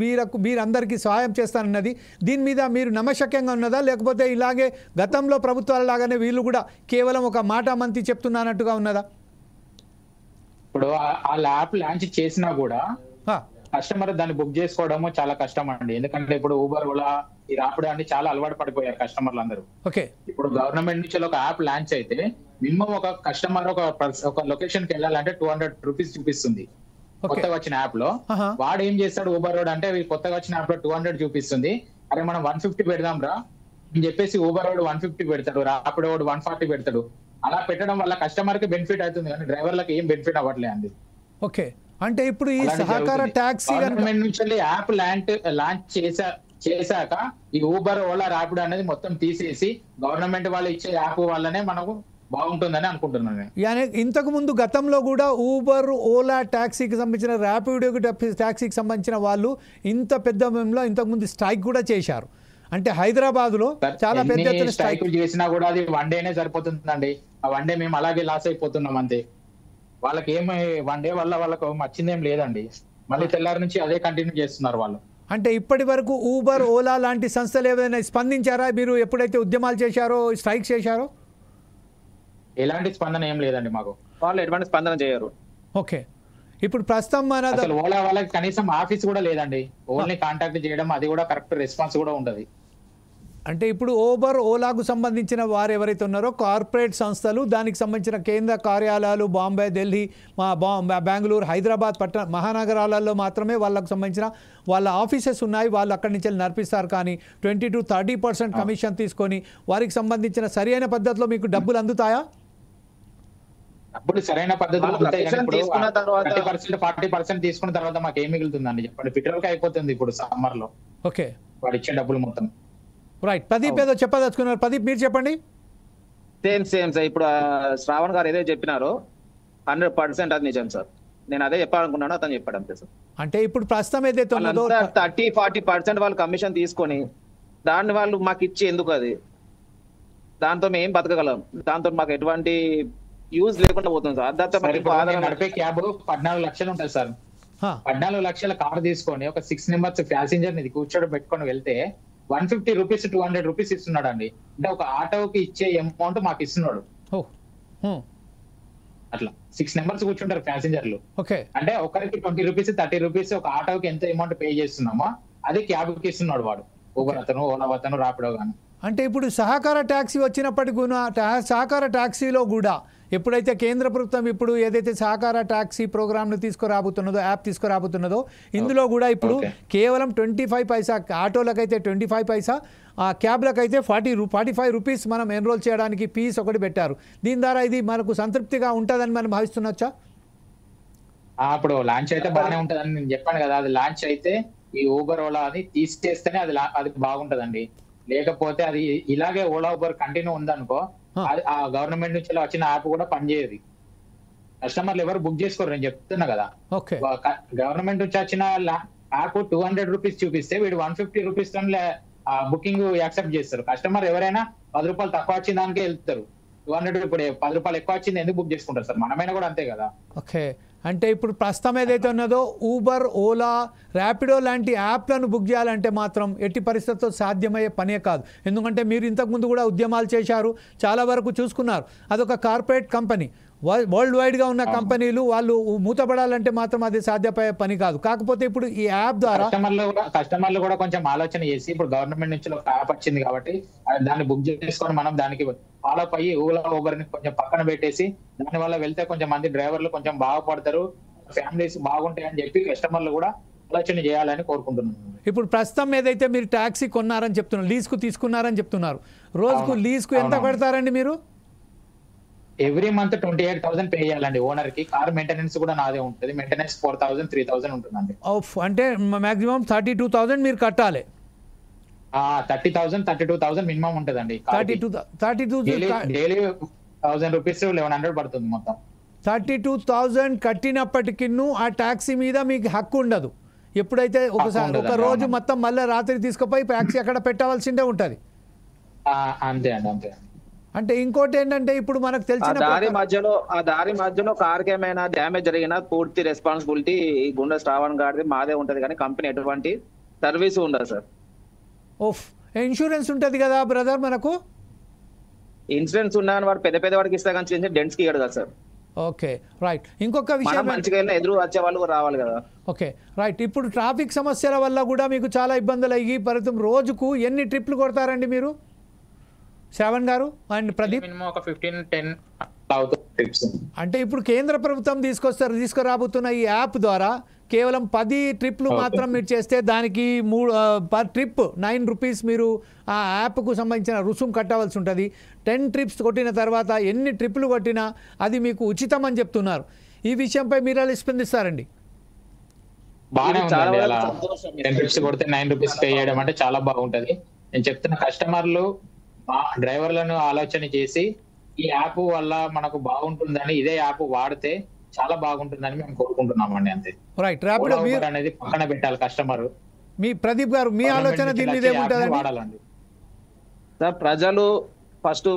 వీరందరికీ సహాయం చేస్తానన్నది, దీని మీద మీరు నమ్మశక్యంగా ఉన్నదా, లేకపోతే ఇలాగే గతంలో ప్రభుత్వాల లాగానే వీళ్ళు కూడా కేవలం ఒక మాట మంతి చెప్తున్నానట్టుగా ఉన్నదా? ఇప్పుడు ఆ యాప్ లాంచ్ చేసినా కూడా కస్టమర్ దాన్ని బుక్ చేసుకోవడము చాలా కష్టం అండి. ఎందుకంటే ఇప్పుడు ఊబర్, ఓలా, ఈ రాపిడో అన్ని చాలా అలవాటు పడిపోయారు కస్టమర్లు అందరూ. ఇప్పుడు గవర్నమెంట్ నుంచి ఒక యాప్ లాంచ్ అయితే మినిమం ఒక కస్టమర్ ఒక లొకేషన్ కి వెళ్ళాలంటే 200 రూపీస్ చూపిస్తుంది కొత్తగా వచ్చిన యాప్ లో. వాడు ఏం చేస్తాడు, ఊబర్ రోడ్ అంటే కొత్తగా వచ్చిన యాప్ లో 200 చూపిస్తుంది, అరే మనం 150 పెడదాం రా అని చెప్పేసి ఊబర్ రోడ్ 150 పెడతాడు, రాపిడో రోడ్ 140 పెడతాడు. అలా పెట్టడం వల్ల కస్టమర్ కి బెనిఫిట్ అవుతుంది కానీ డ్రైవర్లకు ఏం బెనిఫిట్ అవ్వట్లేదు అండి. ఓకే, అంటే ఇప్పుడు ఈ సహకార టాక్సీ గవర్నమెంట్ నుంచి యాప్ లాంచ్ చేశాక ఈ ఊబర్, ఓలా, రాపిడో అనేది మొత్తం తీసేసి గవర్నమెంట్ వాళ్ళు ఇచ్చే యాప్ వల్లనే మనకు బాగుంటుందని అనుకుంటున్నాను. ఇంతకు ముందు గతంలో కూడా ఊబర్, ఓలా టాక్సీకి సంబంధించిన, ర్యాపిడో టాక్సీకి సంబంధించిన వాళ్ళు ఇంత పెద్ద మేలో ఇంతకుముందు స్ట్రైక్ కూడా చేశారు. అంటే హైదరాబాద్ లో చాలా పెద్ద ఎత్తున స్ట్రైక్ చేసినా కూడా అది 1 day సరిపోతుందండి. ఆ 1 day మేము అలాగే లాస్ అయిపోతున్నాం అంతే. వాళ్ళకి ఏమి 1 day వల్ల వాళ్ళకు వచ్చిందేం లేదండి. మళ్ళీ తెల్లారి నుంచి అదే కంటిన్యూ చేస్తున్నారు వాళ్ళు. అంటే ఇప్పటి వరకు ఊబర్, ఓలా లాంటి సంస్థలు ఏదైనా స్పందించారా మీరు ఎప్పుడైతే ఉద్యమాలు చేశారో, స్ట్రైక్ చేశారో? ఎలాంటి స్పందన ఏం లేదండి మాకు. వాళ్ళు ఎటువంటి స్పందన చేయరు. ఓకే, ఇప్పుడు ప్రస్తుతం అసలు ఓలా వాళ్ళకి కనీసం ఆఫీస్ కూడా లేదండి. ఓన్లీ కాంటాక్ట్ చేయడం, అది కూడా కరెక్ట్ రెస్పాన్స్ కూడా ఉండదు. అంటే ఇప్పుడు ఊబర్, ఓలాకు సంబంధించిన వారు ఎవరైతే ఉన్నారో కార్పొరేట్ సంస్థలు, దానికి సంబంధించిన కేంద్ర కార్యాలయాలు బాంబే, ఢిల్లీ, బెంగళూరు, హైదరాబాద్ మహానగరాలలో మాత్రమే వాళ్ళకు సంబంధించిన వాళ్ళ ఆఫీసెస్ ఉన్నాయి. వాళ్ళు అక్కడి నుంచి నడిపిస్తారు. కానీ 20 to 30% కమిషన్ తీసుకొని వారికి సంబంధించిన సరైన పద్ధతిలో మీకు డబ్బులు అందుతాయా? డబ్బులు సరైన పద్ధతిలో 40% తీసుకున్న తర్వాత మాకు ఏం మిగులుతుందండి చెప్పండి? పెట్రోల్ కి అయిపోతుంది ఇప్పుడు సమ్మర్ లో. ఓకే, వాడు ఇచ్చే డబ్బులు మొత్తం. రైట్. ప్రదీప్ ఏదో చెప్పదలుచుకున్నారు. ప్రదీప్ మీరు చెప్పండి. సేమ్ సార్, ఇప్పుడు శ్రావణ్ గారు ఏదో చెప్పినారో 100% అది నిజం సార్. నేను అదే చెప్పాలనుకున్నాను, అతను చెప్పాడు అంతే సార్. అంటే ఇప్పుడు ప్రస్తుతం ఏదైతే ఉన్నదో 30-40% వాళ్ళు కమిషన్ తీసుకొని దాన్ని వాళ్ళు మాకు ఇచ్చి ఎందుకు, అది దాంతో మేము బతకగలం, దాంతో మాకు ఎటువంటి యూజ్ లేకుండా పోతుంది సార్. నడిపే క్యాబ్ 14 లక్షలు ఉంటుంది సార్. 14 లక్షల కార్ తీసుకొని ఒక 6 members ప్యాసింజర్ ని కూర్చోడం పెట్టుకొని వెళ్తే 150 రూపీస్ 200 రూపీస్ ఇస్తున్నాడు అండి. అంటే ఒక ఆటోకి ఇచ్చే అమౌంట్ మాకు ఇస్తున్నాడు. అట్లా 6 members కూర్చుంటారు ప్యాసింజర్లు. అంటే ఒకరికి 20 రూపీస్ 30 రూపీస్ ఒక ఆటోకి ఎంత అమౌంట్ పే చేస్తున్నామో అది క్యాబ్ కి ఇస్తున్నాడు వాడు, ఊబర్ అతను, ఓలా అతను, రాపిడో గాను. అంటే ఇప్పుడు సహకార ట్యాక్సీ వచ్చినప్పటికీ కూడా సహకార ట్యాక్సీలో కూడా ఎప్పుడైతే కేంద్ర ప్రభుత్వం ఇప్పుడు ఏదైతే సహకార ట్యాక్సీ ప్రోగ్రామ్ను తీసుకురాబోతున్నదో, యాప్ తీసుకురాబోతున్నదో, ఇందులో కూడా ఇప్పుడు కేవలం 25 పైసా, ఆటోలకైతే 25 పైసా, ఆ క్యాబ్లకైతే 45 రూపీస్ మనం ఎన్రోల్ చేయడానికి ఫీస్ ఒకటి పెట్టారు. దీని ద్వారా ఇది మనకు సంతృప్తిగా ఉంటుందని మనం భావిస్తున్నచ్చా? అప్పుడు లాంచ్ అయితే బాగానే ఉంటుందని నేను చెప్పాను కదా. అది లాంచ్ అయితే ఈ ఊబర్, ఓలా అని తీసేస్తేనే అది బాగుంటదండి. లేకపోతే అది ఇలాగే ఓలా, ఊబర్ కంటిన్యూ ఉందనుకో, ఆ గవర్నమెంట్ నుంచి వచ్చిన యాప్ కూడా పనిచేయదు. కస్టమర్లు ఎవరు బుక్ చేసుకోరు, నేను చెప్తున్నా కదా. గవర్నమెంట్ నుంచి వచ్చిన యాప్ 200 రూపీస్ చూపిస్తే వీడు 150 రూపీస్ ఆ బుకింగ్ యాక్సెప్ట్ చేస్తారు. కస్టమర్ ఎవరైనా 10 రూపాయలు తక్కువ వచ్చిన దానికే వెళ్తారు. 200 ఇప్పుడు 10 రూపాయలు ఎక్కువ వచ్చింది ఎందుకు బుక్ చేసుకుంటారు సార్? మనమైనా కూడా అంతే కదా. ఓకే, అంటే ఇప్పుడు ప్రస్తుతం ఏదైతే ఉన్నదో ఊబర్, ఓలా, ర్యాపిడో లాంటి యాప్లను బుక్ చేయాలంటే మాత్రం ఎట్టి పరిస్థితుల్లో సాధ్యమయ్యే పనే కాదు. ఎందుకంటే మీరు ఇంతకుముందు కూడా ఉద్యమాలు చేశారు, చాలా వరకు చూసుకున్నారు. అదొక కార్పొరేట్ కంపెనీ, వరల్డ్ వైడ్గా ఉన్న కంపెనీలు వాళ్ళు మూతపడాలంటే మాత్రం అది సాధ్యపడే పని కాదు. కాకపోతే ఇప్పుడు ఈ యాప్ ద్వారా కస్టమర్లు కూడా కొంచెం ఆలోచన చేసి, ఇప్పుడు గవర్నమెంట్ నుంచి ఒక యాప్ వచ్చింది కాబట్టి దాన్ని బుక్ చేసుకొని మనం దానికి ఫాలో అప్ అయ్యి ఓలా ఊబర్ ని కొంచెం పక్కన పెట్టేసి దాని వల్ల వెళ్తే కొంచెం మంది డ్రైవర్లు కొంచెం బాగుపడతారు, ఫ్యామిలీస్ బాగుంటాయని చెప్పి కస్టమర్లు కూడా ఆలోచన చేయాలని కోరుకుంటున్నాను. ఇప్పుడు ప్రస్తుతం ఏదైతే మీరు ట్యాక్సీ కొన్నారని చెప్తున్నారు, లీజ్కు తీసుకున్నారని చెప్తున్నారు, రోజుకు లీజ్కు ఎంత కడతారండి మీరు? ఎవ్రీ మంత్ 28,000 పే చేయాలండి ఓనర్ కి. కార్ మెయింటెనెన్స్ కూడా నాదే ఉంటుంది. మెయింటెనెన్స్ 4,000 3,000 ఉంటుందండి. అంటే మాక్సిమం 32,000 మీరు కట్టాలి. 30,000 32,000 మినిమం ఉంటుందండి. 32 డైలీ 1,000 రూపీస్ 1,100 పడుతుంది మొత్తం. 32,000 కట్టినప్పటికీ ఆ ట్యాక్సీ మీద మీకు హక్కు ఉండదు. ఎప్పుడైతే ఒకసారి ఒక రోజు మొత్తం మళ్ళీ రాత్రి తీసుకుపోయి ట్యాక్సీ అక్కడ పెట్టవలసిందే ఉంటుంది. అంతే అండి, అంతే. అంటే ఇంకోటి ఏంటంటే ఇప్పుడు మనకు తెలిసిన దారి మధ్యలో కార్కి ఏమైనా డ్యామేజ్ జరిగినా పూర్తి రెస్పాన్సిబిలిటీ గుండె శ్రావణ్ గారిది, మాదే ఉంటది. కానీ కంపెనీ ఎటువంటి సర్వీస్ ఉండదు సార్. ఇన్సూరెన్స్ ఉంటది కదా బ్రదర్? మనకు ఇన్సూరెన్స్ ఉన్నాయని వాడు పెద్ద వాడికి ఇస్తా కానీ డెంట్స్ కి ఇవ్వడు కదా సార్. Okay, right. ఇంకొక విషయం, మంచిగా ఎదురు వచ్చే వాళ్ళు రావాలి కదా. Okay, right. ఇప్పుడు ట్రాఫిక్ సమస్యల వల్ల కూడా మీకు చాలా ఇబ్బందులు అయ్యి ప్రస్తుతం రోజుకు ఎన్ని ట్రిప్లు కొడతారండి మీరు, శ్రావణ్ గారు అండ్ ప్రదీప్? ఒక 15-10 ట్రిప్స్. అంటే ఇప్పుడు కేంద్ర ప్రభుత్వం తీసుకురాబోతున్న ఈ యాప్ ద్వారా కేవలం 10 ట్రిప్లు మాత్రం మీరు చేస్తే దానికి పర్ ట్రిప్ 9 రూపీస్ మీరు ఆ యాప్కు సంబంధించిన రుసుము కట్టవలసి ఉంటుంది. 10 ట్రిప్స్ కొట్టిన తర్వాత ఎన్ని ట్రిప్లు కొట్టినా అది మీకు ఉచితం అని చెప్తున్నారు. ఈ విషయంపై మీరు ఎలా స్పందిస్తారండి? బాగానే ఉందండి. అలా 10 ట్రిప్స్ కొడితే 9 రూపీస్ పే చేయడం అంటే చాలా బాగుంటది. నేను చెప్తున్న కస్టమర్లు డ్రైవర్లను ఆలోచన చేసి ఈ యాప్ వల్ల మనకు బాగుంటుందని, ఇదే యాప్ వాడితే చాలా బాగుంటుందని మేము కోరుకుంటున్నామండి. అంతే, రైట్. ర్యాపిడో అనేది పక్కన పెట్టాలి కస్టమర్. మీ ప్రదీప్ గారు మీ ఆలోచన దీని మీద ఏముంటదండి? వాడాలండి సార్, ప్రజలు ఫస్ట్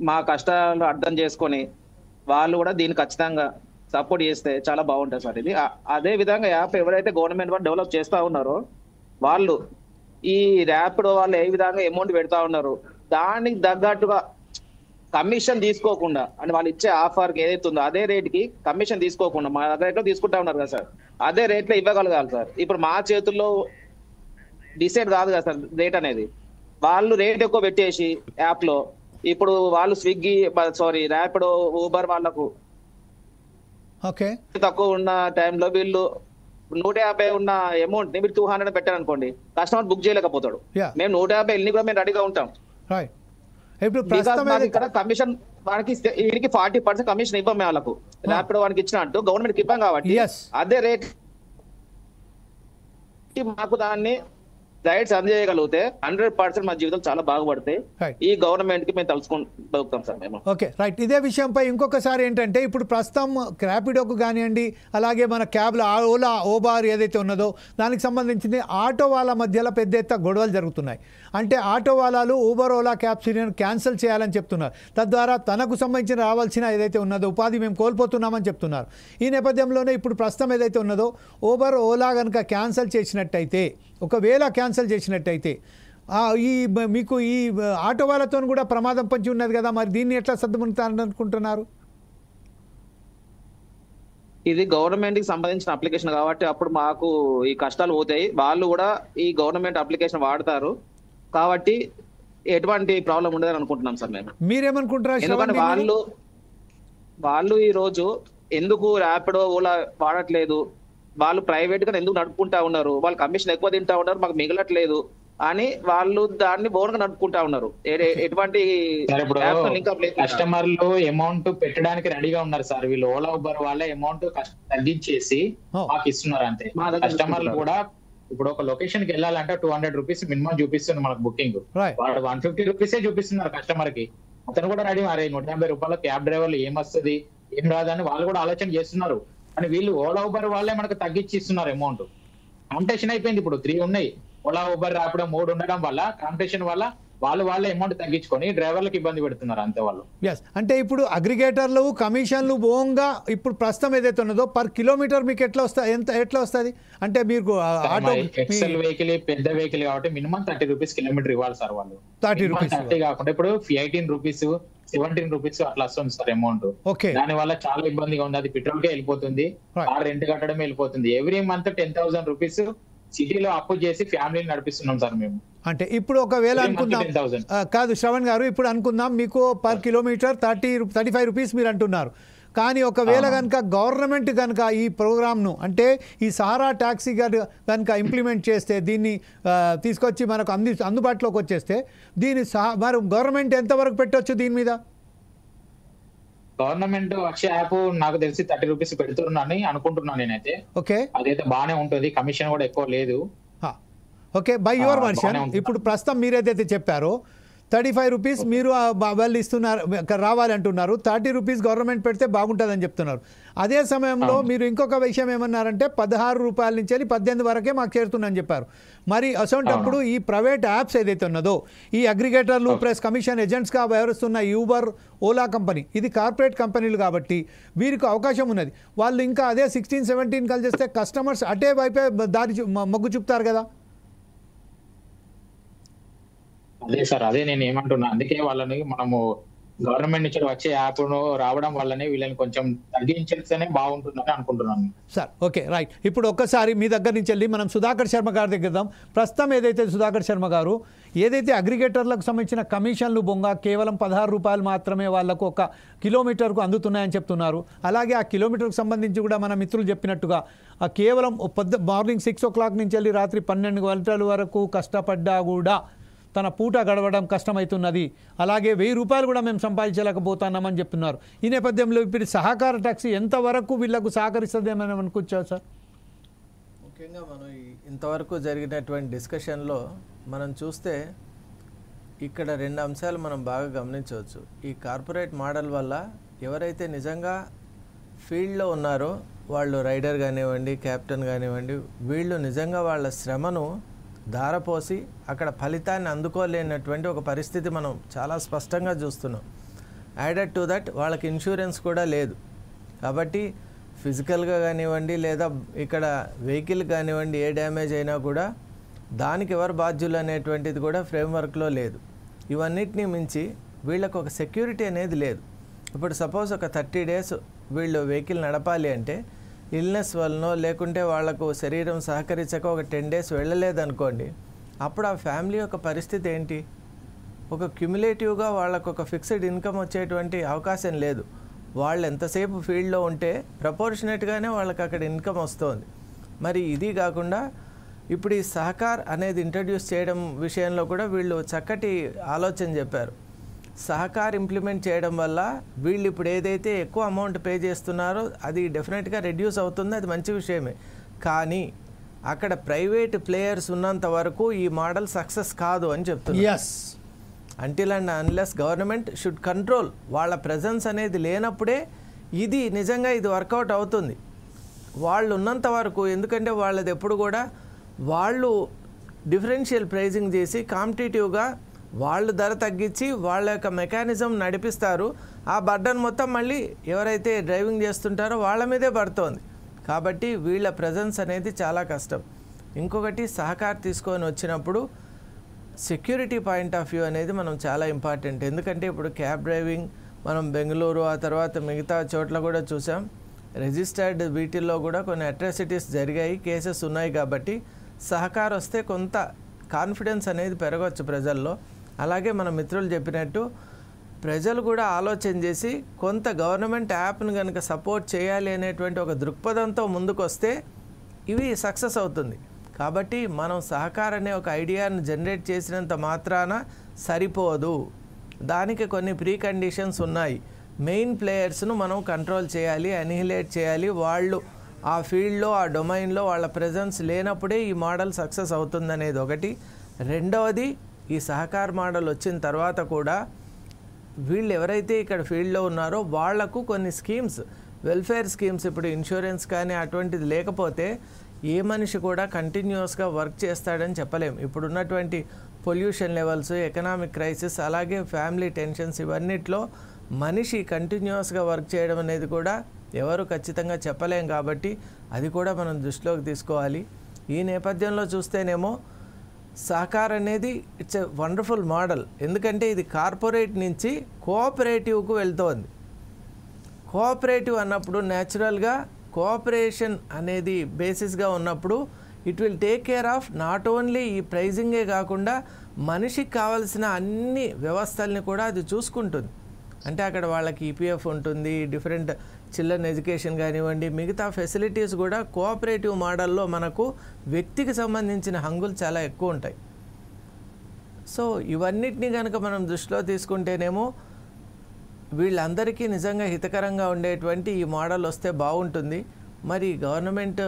మా కష్టాలు అర్థం చేసుకొని వాళ్ళు కూడా దీన్ని ఖచ్చితంగా సపోర్ట్ చేస్తే చాలా బాగుంటుంది సార్. ఇది అదే విధంగా యాప్ ఎవరైతే గవర్నమెంట్ వాళ్ళు డెవలప్ చేస్తా ఉన్నారో వాళ్ళు ఈ ర్యాపిడో వాళ్ళు ఏ విధంగా అమౌంట్ పెడతా ఉన్నారు దానికి తగ్గట్టుగా కమిషన్ తీసుకోకుండా, అంటే వాళ్ళు ఇచ్చే ఆఫర్కి ఏదైతే ఉందో అదే రేట్కి కమిషన్ తీసుకోకుండా మా రేట్లో తీసుకుంటా ఉన్నారు కదా సార్, అదే రేట్లో ఇవ్వగలగాలి సార్. ఇప్పుడు మా చేతుల్లో డిసైడ్ కాదు కదా సార్ రేట్ అనేది. వాళ్ళు రేట్ ఎక్కువ పెట్టేసి యాప్ లో ఇప్పుడు వాళ్ళు ర్యాపిడో, ఊబర్ వాళ్ళకు తక్కువ ఉన్న టైంలో వీళ్ళు 150 ఉన్న అమౌంట్ ని మీరు 200 పెట్టారనుకోండి, కస్టమర్ బుక్ చేయలేకపోతాడు. మేము 150 వెళ్ళి కూడా మేము రెడీగా ఉంటాం. ఇక్కడ కమిషన్ వాడికి 40% కమిషన్ ఇవ్వం వాళ్ళకు, ర్యాపిడో వాడికి ఇచ్చినట్టు గవర్నమెంట్ ఇవ్వం కాబట్టి అదే రేట్ మాకు దాన్ని రైట్స్ అందజేయగలిగితే 100% మా జీవితం చాలా బాగుపడతాయి. ఈ గవర్నమెంట్ కి మేము తలుచుకుంటాం సార్ మేము. Okay, right. ఇదే విషయంపై ఇంకొకసారి ఏంటంటే ఇప్పుడు ప్రస్తుతం ర్యాపిడోకు కానివ్వండి, అలాగే మన క్యాబ్లో ఓలా, ఓబార్ ఏదైతే ఉన్నదో దానికి సంబంధించింది ఆటో వాళ్ళ మధ్యలో పెద్ద ఎత్తున గొడవలు జరుగుతున్నాయి. అంటే ఆటో వాళ్ళలు ఊబర్, ఓలా క్యాబ్స్ క్యాన్సిల్ చేయాలని చెప్తున్నారు. తద్వారా తనకు సంబంధించిన రావాల్సిన ఏదైతే ఉన్నదో ఉపాధి మేము కోల్పోతున్నామని చెప్తున్నారు. ఈ నేపథ్యంలోనే ఇప్పుడు ప్రస్తుతం ఏదైతే ఉన్నదో ఊబర్, ఓలా కనుక క్యాన్సిల్ చేసినట్టయితే, ఒకవేళ క్యాన్సిల్ చేసినట్టయితే మీకు ఈ ఆటో వాళ్ళతో కూడా ప్రమాదం పంచి ఉన్నది కదా, మరి దీన్ని ఎట్లా సర్దుమనుకుంటున్నారు? ఇది గవర్నమెంట్ కి సంబంధించిన అప్లికేషన్ కాబట్టి అప్పుడు మాకు ఈ కష్టాలు పోతాయి. వాళ్ళు కూడా ఈ గవర్నమెంట్ అప్లికేషన్ వాడతారు కాబట్టి ఎటువంటి ప్రాబ్లం ఉండదని అనుకుంటున్నాం సార్ మేము. మీరేమనుకుంటారు? ఎందుకంటే వాళ్ళు ఈ రోజు ఎందుకు ర్యాపిడో, ఓలా వాడట్లేదు, వాళ్ళు ప్రైవేట్ గా ఎందుకు నడుపుకుంటా ఉన్నారు, వాళ్ళు కమిషన్ ఎక్కువ తింటా ఉన్నారు, మాకు మిగలట్లేదు అని వాళ్ళు దాన్ని బోర్గా నడుపుకుంటా ఉన్నారు. ఎటువంటి కస్టమర్లు అమౌంట్ పెట్టడానికి రెడీగా ఉన్నారు సార్. వీళ్ళు ఓలా, ఊబర్ వాళ్ళే అమౌంట్ తగ్గించేసి మాకు ఇస్తున్నారు. అంతే. కస్టమర్లు కూడా ఇప్పుడు ఒక లొకేషన్ కి వెళ్ళాలంటే 200 రూపీస్ మినిమం చూపిస్తుంది మనకు బుకింగ్. వాడు 150 రూపీసే చూపిస్తున్నారు కస్టమర్ కి. అతను కూడా రెడీ, అరే 150 రూపాయల క్యాబ్ డ్రైవర్లు ఏమొస్తుంది ఏం రాదని వాళ్ళు కూడా ఆలోచన చేస్తున్నారు. అని వీళ్ళు ఓలా, ఊబర్ వాళ్ళే మనకు తగ్గించి ఇస్తున్నారు అమౌంట్. కాంపిటీషన్ అయిపోయింది. ఇప్పుడు 3 ఉన్నాయి. ఓలా ఊబర్ ర్యాపిడో 3 ఉండడం వల్ల కాంపిటీషన్ వల్ల వాళ్ళ అమౌంట్ తగ్గించుకొని డ్రైవర్లకు ఇబ్బంది పెడుతున్నారు అంతే వాళ్ళు. ఎస్, అంటే ఇప్పుడు అగ్రిగేటర్లు కమిషన్లు పోగా ఇప్పుడు ప్రస్తుతం ఏదైతే ఉన్నదో పర్ కిలోమీటర్ మీకు ఎట్లా వస్తుంది అంటే మీరు ఆటో ఎక్సెల్ వెహికల్ పెద్ద వెహికల్ కాబట్టి మినిమం 30 రూపీస్ కిలోమీటర్ ఇవ్వాలి సార్ వాళ్ళు. 30 రూపీస్ 30 కాకుండా ఇప్పుడు 18 రూపీస్ 17 రూపీస్ అట్లా వస్తుంది సార్ అమౌంట్. దాని వల్ల చాలా ఇబ్బందిగా ఉంది. అది పెట్రోల్ కే వెళ్ళిపోతుంది, కార్ రెంట్ కట్టడం వెళ్ళిపోతుంది. ఎవ్రీ మంత్ 10,000 రూపీస్ సిటీలో అప్పు చేసి ఫ్యామిలీని నడిపిస్తున్నాం సార్ మేము. అంటే ఇప్పుడు ఒకవేళ అనుకుందాం, కాదు శ్రవణ్ గారు, ఇప్పుడు అనుకుందాం మీకు పర్ కిలోమీటర్ 35 రూపీస్ మీరు అంటున్నారు. కానీ ఒకవేళ కనుక గవర్నమెంట్ కనుక ఈ ప్రోగ్రామ్ను అంటే ఈ సహారా ట్యాక్సీ కనుక ఇంప్లిమెంట్ చేస్తే, దీన్ని తీసుకొచ్చి మనకు అందుబాటులోకి వచ్చేస్తే మరి గవర్నమెంట్ ఎంతవరకు పెట్టవచ్చు దీని మీద? గవర్నమెంట్ అక్షయ యాప్ నాకు తెలిసి 30 రూపీస్ పెడుతున్నానని అనుకుంటున్నాను నేనైతే. ఓకే, అదైతే బాగానే ఉంటుంది, కమిషన్ కూడా ఎక్కువ లేదు. ఓకే, బై యువర్ వర్షన్ ఇప్పుడు ప్రస్తుతం మీరేదైతే చెప్పారో 35 రూపీస్ మీరు వాళ్ళు ఇస్తున్నారు, రావాలి అంటున్నారు. 30 రూపీస్ గవర్నమెంట్ పెడితే బాగుంటుందని చెప్తున్నారు. అదే సమయంలో మీరు ఇంకొక విషయం ఏమన్నారంటే 16 రూపాయల నుంచి 18 వరకే మాకు చేరుతుందని చెప్పారు. మరి అసొంటప్పుడు ఈ ప్రైవేట్ యాప్స్ ఏదైతే ఉన్నదో, ఈ అగ్రిగేటర్లు ప్లస్ కమిషన్ ఏజెంట్స్గా వ్యవహరిస్తున్న యూబర్, ఓలా కంపెనీ, ఇది కార్పొరేట్ కంపెనీలు కాబట్టి వీరికి అవకాశం ఉన్నది. వాళ్ళు ఇంకా అదే 16, 17 కలిసి చేస్తే కస్టమర్స్ అటే వైపే మొగ్గు చూపుతారు కదా. అదే సార్, అదే నేను ఏమంటున్నా. అందుకే వాళ్ళని మనము గవర్నమెంట్ నుంచి వచ్చే యాప్ రావడం వల్లనే వీళ్ళని కొంచెం తగ్గించేస్తేనే బాగుంటుందని అనుకుంటున్నాను సార్. Okay, right. ఇప్పుడు ఒక్కసారి మీ దగ్గర నుంచి వెళ్ళి మనం సుధాకర్ శర్మ గారి దగ్గర దాం. ప్రస్తుతం ఏదైతే సుధాకర్ శర్మ గారు ఏదైతే అగ్రిగేటర్లకు సంబంధించిన కమిషన్లు బొంగ కేవలం 16 రూపాయలు మాత్రమే వాళ్లకు ఒక కిలోమీటర్కు అందుతున్నాయని చెప్తున్నారు. అలాగే ఆ కిలోమీటర్కు సంబంధించి కూడా మన మిత్రులు చెప్పినట్టుగా కేవలం మార్నింగ్ 6 o'clock నుంచి వెళ్ళి రాత్రి 12 గంటల వరకు కష్టపడ్డా కూడా తన పూట గడవడం కష్టమవుతున్నది. అలాగే 1000 రూపాయలు కూడా మేము సంపాదించలేకపోతున్నామని చెప్తున్నారు. ఈ నేపథ్యంలో ఇప్పుడు సహకార ట్యాక్సీ ఎంతవరకు వీళ్లకు సహకరిస్తుందేమని అనుకోవచ్చా సార్? ముఖ్యంగా మనం ఇంతవరకు జరిగినటువంటి డిస్కషన్లో మనం చూస్తే ఇక్కడ 2 అంశాలు మనం బాగా గమనించవచ్చు. ఈ కార్పొరేట్ మోడల్ వల్ల ఎవరైతే నిజంగా ఫీల్డ్లో ఉన్నారో వాళ్ళు రైడర్ కానివ్వండి, కెప్టెన్ కానివ్వండి, వీళ్ళు నిజంగా వాళ్ళ శ్రమను ధారపోసి అక్కడ ఫలితాన్ని అందుకోలేనటువంటి ఒక పరిస్థితి మనం చాలా స్పష్టంగా చూస్తున్నాం. యాడెడ్ టు దట్ వాళ్ళకి ఇన్సూరెన్స్ కూడా లేదు. కాబట్టి ఫిజికల్గా కానివ్వండి లేదా ఇక్కడ వెహికల్ కానివ్వండి ఏ డ్యామేజ్ అయినా కూడా దానికి ఎవరు బాధ్యులు అనేటువంటిది కూడా ఫ్రేమ్వర్క్లో లేదు. ఇవన్నిటినీ మించి వీళ్ళకు ఒక సెక్యూరిటీ అనేది లేదు. ఇప్పుడు సపోజ్ ఒక 30 days వీళ్ళు వెహికల్ నడపాలి అంటే ఇల్నెస్ వలనో లేకుంటే వాళ్లకు శరీరం సహకరించక ఒక 10 days వెళ్ళలేదనుకోండి, అప్పుడు ఆ ఫ్యామిలీ యొక్క పరిస్థితి ఏంటి? ఒక క్యుములేటివ్గా వాళ్ళకు ఒక ఫిక్స్డ్ ఇన్కమ్ వచ్చేటువంటి అవకాశం లేదు. వాళ్ళు ఎంతసేపు ఫీల్డ్లో ఉంటే ప్రపోర్షనేట్గానే వాళ్ళకి అక్కడ ఇన్కమ్ వస్తుంది. మరి ఇది కాకుండా ఇప్పుడు ఈ సహకార్ అనేది ఇంట్రడ్యూస్ చేయడం విషయంలో కూడా వీళ్ళు చక్కటి ఆలోచన చెప్పారు. సహకార్ ఇంప్లిమెంట్ చేయడం వల్ల వీళ్ళు ఇప్పుడు ఏదైతే ఎక్కువ అమౌంట్ పే చేస్తున్నారో అది డెఫినెట్గా రెడ్యూస్ అవుతుంది, అది మంచి విషయమే. కానీ అక్కడ ప్రైవేట్ ప్లేయర్స్ ఉన్నంత వరకు ఈ మోడల్ సక్సెస్ కాదు అని చెప్తున్నారు. Until and unless government should control, వాళ్ళ ప్రెజెన్స్ అనేది లేనప్పుడే ఇది నిజంగా ఇది వర్కౌట్ అవుతుంది. వాళ్ళు ఉన్నంత వరకు, ఎందుకంటే వాళ్ళది ఎప్పుడు కూడా వాళ్ళు డిఫరెన్షియల్ ప్రైజింగ్ చేసి కాంపిటేటివ్గా వాళ్ళు ధర తగ్గించి వాళ్ళ యొక్క మెకానిజం నడిపిస్తారు. ఆ బర్డన్ మొత్తం మళ్ళీ ఎవరైతే డ్రైవింగ్ చేస్తుంటారో వాళ్ళ మీదే పడుతోంది. కాబట్టి వీళ్ళ ప్రెజెన్స్ అనేది చాలా కష్టం. ఇంకొకటి సహకార్ తీసుకొని వచ్చినప్పుడు సెక్యూరిటీ పాయింట్ ఆఫ్ వ్యూ అనేది మనం చాలా ఇంపార్టెంట్. ఎందుకంటే ఇప్పుడు క్యాబ్ డ్రైవింగ్ మనం బెంగళూరు ఆ తర్వాత మిగతా చోట్ల కూడా చూసాం. రిజిస్టర్డ్ వీటిల్లో కూడా కొన్ని అట్రాసిటీస్ జరిగాయి, కేసెస్ ఉన్నాయి. కాబట్టి సహకార్ వస్తే కొంత కాన్ఫిడెన్స్ అనేది పెరగవచ్చు ప్రజల్లో. అలాగే మన మిత్రులు చెప్పినట్టు ప్రజలు కూడా ఆలోచన చేసి కొంత గవర్నమెంట్ యాప్ను కనుక సపోర్ట్ చేయాలి అనేటువంటి ఒక దృక్పథంతో ముందుకు వస్తే ఇవి సక్సెస్ అవుతుంది. కాబట్టి మనం సహకార్ అనే ఒక ఐడియాను జనరేట్ చేసినంత మాత్రాన సరిపోదు, దానికి కొన్ని ప్రీ కండిషన్స్ ఉన్నాయి. మెయిన్ ప్లేయర్స్ను మనం కంట్రోల్ చేయాలి, అనిహిలేట్ చేయాలి. వాళ్ళు ఆ ఫీల్డ్లో ఆ డొమైన్లో వాళ్ళ ప్రెజెన్స్ లేనప్పుడే ఈ మోడల్ సక్సెస్ అవుతుందనేది ఒకటి. రెండవది, ఈ సహకార్ మోడల్ వచ్చిన తర్వాత కూడా వీళ్ళు ఎవరైతే ఇక్కడ ఫీల్డ్లో ఉన్నారో వాళ్లకు కొన్ని స్కీమ్స్, వెల్ఫేర్ స్కీమ్స్, ఇప్పుడు ఇన్సూరెన్స్ కానీ అటువంటిది లేకపోతే ఏ మనిషి కూడా కంటిన్యూస్గా వర్క్ చేస్తాడని చెప్పలేం. ఇప్పుడున్నటువంటి పొల్యూషన్ లెవెల్స్, ఎకనామిక్ క్రైసిస్, అలాగే ఫ్యామిలీ టెన్షన్స్, ఇవన్నిట్లో మనిషి కంటిన్యూస్గా వర్క్ చేయడం అనేది కూడా ఎవరు ఖచ్చితంగా చెప్పలేం. కాబట్టి అది కూడా మనం దృష్టిలోకి తీసుకోవాలి. ఈ నేపథ్యంలో చూస్తేనేమో సహకార్ అనేది ఇట్స్ ఎ వండర్ఫుల్ మోడల్. ఎందుకంటే ఇది కార్పొరేట్ నుంచి కోఆపరేటివ్కు వెళ్తోంది. కోఆపరేటివ్ అన్నప్పుడు న్యాచురల్గా కోఆపరేషన్ అనేది బేసిస్గా ఉన్నప్పుడు it will take care of not only ఈ ప్రైజింగే కాకుండా మనిషికి కావాల్సిన అన్ని వ్యవస్థల్ని కూడా అది చూసుకుంటుంది. అంటే అక్కడ వాళ్ళకి ఈపీఎఫ్ ఉంటుంది, డిఫరెంట్ చిల్డ్రన్ ఎడ్యుకేషన్ కానివ్వండి, మిగతా ఫెసిలిటీస్ కూడా కోఆపరేటివ్ మోడల్లో మనకు వ్యక్తికి సంబంధించిన హంగులు చాలా ఎక్కువ ఉంటాయి. సో ఇవన్నిటినీ కనుక మనం దృష్టిలో తీసుకుంటేనేమో వీళ్ళందరికీ నిజంగా హితకరంగా ఉండేటువంటి ఈ మోడల్ వస్తే బాగుంటుంది. మరి government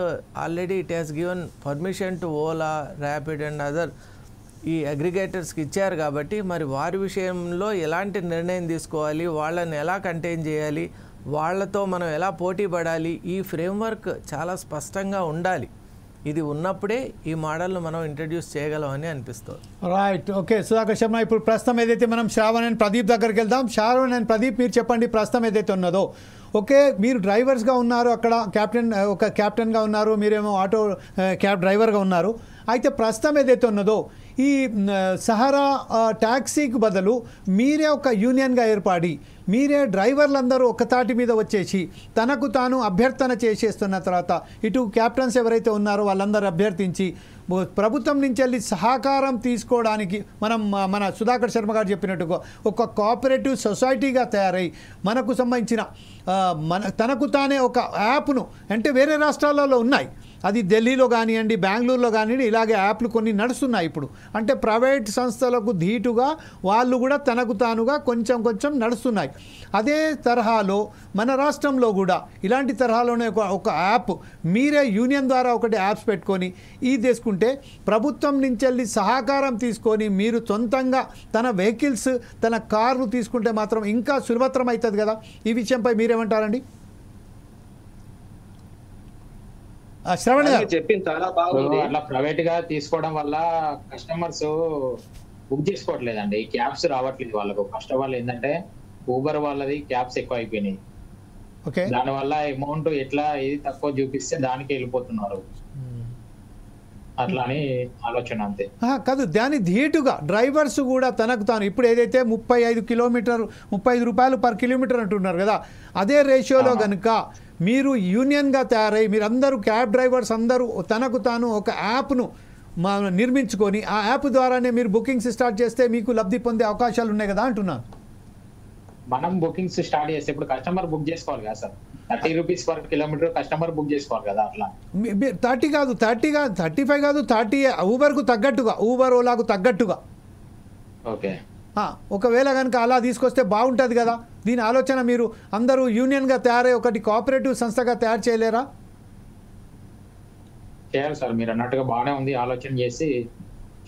already it has given permission to Ola, rapid and other ఈ అగ్రిగేటర్స్కి ఇచ్చారు. కాబట్టి మరి వారి విషయంలో ఎలాంటి నిర్ణయం తీసుకోవాలి, వాళ్ళని ఎలా కంటైన్ చేయాలి, వాళ్ళతో మనం ఎలా పోటీ పడాలి, ఈ ఫ్రేమ్వర్క్ చాలా స్పష్టంగా ఉండాలి. ఇది ఉన్నప్పుడే ఈ మోడల్ను మనం ఇంట్రడ్యూస్ చేయగలమని అనిపిస్తుంది. Right, okay Sudhakar Sharma. ఇప్పుడు ప్రస్తుతం ఏదైతే మనం శ్రావణ్ అండ్ ప్రదీప్ దగ్గరికి వెళ్దాం. శ్రావణ్ అండ్ ప్రదీప్, మీరు చెప్పండి ప్రస్తుతం ఏదైతే ఉన్నదో. ఓకే, మీరు డ్రైవర్స్గా ఉన్నారు, అక్కడ క్యాప్టెన్గా ఉన్నారు, మీరేమో ఆటో క్యాబ్ డ్రైవర్గా ఉన్నారు. అయితే ప్రస్తుతం ఏదైతే ఉన్నదో ఈ సహారా ట్యాక్సీకి బదులు మీరే ఒక యూనియన్గా ఏర్పడి మీరే డ్రైవర్లందరూ ఒక తాటి మీద వచ్చేసి తనకు తాను అభ్యర్థన చేసేస్తున్న తర్వాత ఇటు క్యాప్టెన్స్ ఎవరైతే ఉన్నారో వాళ్ళందరూ అభ్యర్థించి ప్రభుత్వం నుంచి వెళ్ళి సహకారం తీసుకోవడానికి మన సుధాకర్ శర్మ గారు చెప్పినట్టుగా ఒక కోఆపరేటివ్ సొసైటీగా తయారై మనకు సంబంధించిన తనకు తానే ఒక యాప్ను, అంటే వేరే రాష్ట్రాలలో ఉన్నాయి, అది ఢిల్లీలో కానివ్వండి, బెంగళూరులో కానివ్వండి, ఇలాగే యాప్లు కొన్ని నడుస్తున్నాయి ఇప్పుడు. అంటే ప్రైవేట్ సంస్థలకు ధీటుగా వాళ్ళు కూడా తనకు తానుగా కొంచెం నడుస్తున్నాయి. అదే తరహాలో మన రాష్ట్రంలో కూడా ఇలాంటి తరహాలోనే ఒక యాప్ మీరే యూనియన్ ద్వారా ఒకటి యాప్స్ పెట్టుకొని ఇది తీసుకుంటే ప్రభుత్వం నుంచి వెళ్ళి సహకారం తీసుకొని మీరు సొంతంగా తన వెహికల్స్, తన కార్లు తీసుకుంటే మాత్రం ఇంకా సులభతరం అవుతుంది కదా. ఈ విషయంపై మీరేమంటారండి? శ్రవణ్ గారు చెప్పింది చాలా బాగుంది. అట్లా ప్రైవేట్ గా తీసుకోవడం వల్ల కస్టమర్స్ బుక్ చేసుకోవట్లేదండి, క్యాబ్స్ రావట్లేదు వాళ్ళకు. ఫస్ట్ ఆఫ్ ఆల్ ఏంటంటే ఊబర్ వాళ్ళది క్యాబ్స్ ఎక్కువ అయిపోయినాయి. దానివల్ల అమౌంట్ ఎట్లా ఇది తక్కువ చూపిస్తే దానికి వెళ్ళిపోతున్నారు. అట్లా అని ఆలోచన అంతే కాదు. దాని ధీటుగా డ్రైవర్స్ కూడా తనకు తాను ఇప్పుడు ఏదైతే 35 రూపాయలు పర్ కిలోమీటర్ అంటున్నారు కదా, అదే రేషియోలో కనుక మీరు యూనియన్గా తయారై మీరందరూ క్యాబ్ డ్రైవర్స్ అందరూ తనకు తాను ఒక యాప్ను నిర్మించుకొని ఆ యాప్ ద్వారానే మీరు బుకింగ్స్ స్టార్ట్ చేస్తే మీకు లబ్ధి పొందే అవకాశాలు ఉన్నాయి కదా అంటున్నాను. మనం బుకింగ్స్ స్టార్ట్ చేస్తే ఇప్పుడు కస్టమర్ బుక్ చేసుకోవాలి కదా sir, 30 rupees per kilometre customer book చేసుకోవాలి కదా. అట్లా 30 కాదు, 35 కాదు, 30 ఊబర్కు తగ్గట్టుగా, ఊబర్ ఓలాకు తగ్గట్టుగా. ఓకే, ఒకవేళ కనుక అలా తీసుకొస్తే బాగుంటుంది కదా. దీని ఆలోచన మీరు అందరూ యూనియన్గా తయారై ఒకటి కోఆపరేటివ్ సంస్థగా తయారు చేయలేరా? చేయాలి సార్, మీరు అన్నట్టుగా బాగానే ఉంది, ఆలోచన చేసి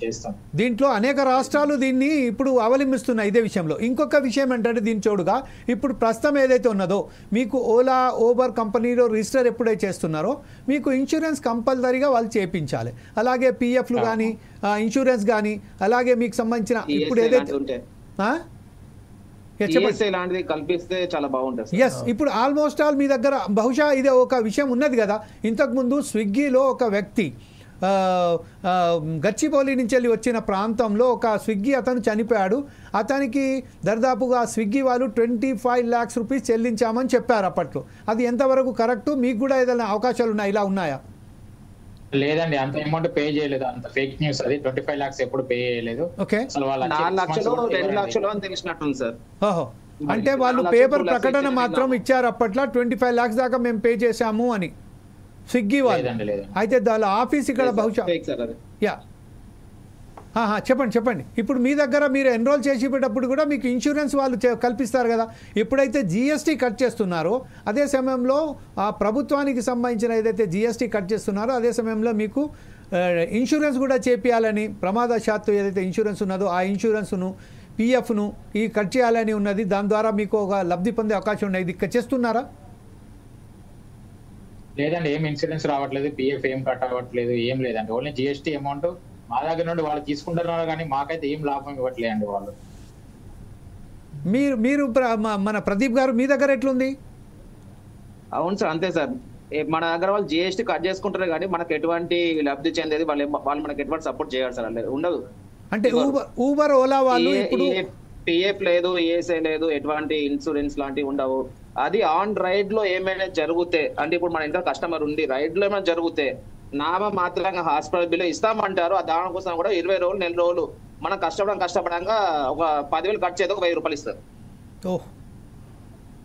చేస్తాం. దీంట్లో అనేక రాష్ట్రాలు దీన్ని ఇప్పుడు అవలంబిస్తున్నాయి ఇదే విషయంలో. ఇంకొక విషయం ఏంటంటే దీని చోడుగా ఇప్పుడు ప్రస్తుతం ఏదైతే ఉన్నదో మీకు ఓలా, ఊబర్ కంపెనీలో రిజిస్టర్ ఎప్పుడైతే చేస్తున్నారో మీకు ఇన్సూరెన్స్ కంపల్సరీగా వాళ్ళు చేయించాలి. అలాగే పిఎఫ్లు కానీ ఇన్సూరెన్స్ కానీ అలాగే మీకు సంబంధించిన ఇప్పుడు ఏదైతే కల్పిస్తే చాలా బాగుంటుంది. ఎస్, ఇప్పుడు ఆల్మోస్ట్ ఆల్ మీ దగ్గర బహుశా ఇది ఒక విషయం ఉన్నది కదా. ఇంతకుముందు స్విగ్గీలో ఒక వ్యక్తి గచ్చిబౌలి నుంచి వెళ్ళి వచ్చిన ప్రాంతంలో ఒక స్విగ్గీ అతను చనిపోయాడు. అతనికి దర్దాపుగా స్విగ్గీ వాళ్ళు 25 lakhs రూపీస్ చెల్లించామని చెప్పారు అప్పట్లో. అది ఎంతవరకు కరెక్ట్? మీకు కూడా ఏదైనా అవకాశాలు ఉన్నాయి, ఇలా ఉన్నాయా? లేదండి, అంత అమౌంట్ పే చేయలేదు, అంత ఫేక్ న్యూస్ అది. 25 lakhs ఎప్పుడు పే చేయలేదు. ఓకే, 4 లక్షలు 2 లక్షలు అని తెలిసినట్టుంది సార్. ఓహో, అంటే వాళ్ళు పేపర్ ప్రకటన మాత్రం ఇచ్చారు అప్పట్లో 25 lakhs దాకా మేము పే చేశాము అని స్విగ్గీ వాళ్ళు. అయితే దాని ఆఫీస్ ఇక్కడ బహుశా చెప్పండి. ఇప్పుడు మీ దగ్గర మీరు ఎన్రోల్ చేసేటప్పుడు కూడా మీకు ఇన్సూరెన్స్ వాళ్ళు కల్పిస్తారు కదా. ఎప్పుడైతే జిఎస్టీ కట్ చేస్తున్నారో అదే సమయంలో ఆ ప్రభుత్వానికి సంబంధించిన ఏదైతే జిఎస్టీ కట్ చేస్తున్నారో అదే సమయంలో మీకు ఇన్సూరెన్స్ కూడా చేపియాలని, ప్రమాదశాత్తు ఏదైతే ఇన్సూరెన్స్ ఉన్నదో ఆ ఇన్సూరెన్స్ను, పిఎఫ్ను ఈ కట్ చేయాలని ఉన్నది. దాని ద్వారా మీకు ఒక లబ్ధి పొందే అవకాశం ఉన్నది. ఇది చేస్తున్నారా? లేదండి, ఏం ఇన్సూరెన్స్ రావట్లేదు, పిఎఫ్ ఏం కట్ అవ్వట్లేదు, ఏం లేదండి. ఓన్లీ జిఎస్టీ అమౌంట్ మా దగ్గర నుండి వాళ్ళు తీసుకుంటున్నారు కానీ మాకైతే ఏం లాభం ఇవ్వట్లేదండి వాళ్ళు. మీరు మన ప్రదీప్ గారు మీ దగ్గర ఎట్లుంది? అవును సార్, అంతే సార్. మన దగ్గర వాళ్ళు జిఎస్టీ కట్ చేసుకుంటారు కానీ మనకు ఎటువంటి లబ్ధి చెందేది వాళ్ళు మనకి ఎటువంటి సపోర్ట్ చేయాలి సార్, ఉండదు. అంటే ఊబర్ ఓలా వాళ్ళు ఇప్పుడు పిఎఫ్ లేదు, ఈఎస్ఐ లేదు, ఎటువంటి ఇన్సూరెన్స్ లాంటివి ఉండవు. అది ఆన్ రైడ్ లో ఏమైనా జరిగితే, అంటే ఇప్పుడు మన ఇంట్లో కస్టమర్ ఉంది, రైడ్ లో ఏమైనా జరిగితే మాత్రంగా హాస్పిటల్ బిల్లు ఇస్తామంటారు. దానికోసం కూడా 20 రోజులు, 1 నెల రోజులు మనం కష్టపడంగా ఒక 10,000 ఖర్చు అయితే ఒక 1,000 రూపాయలు ఇస్తారు.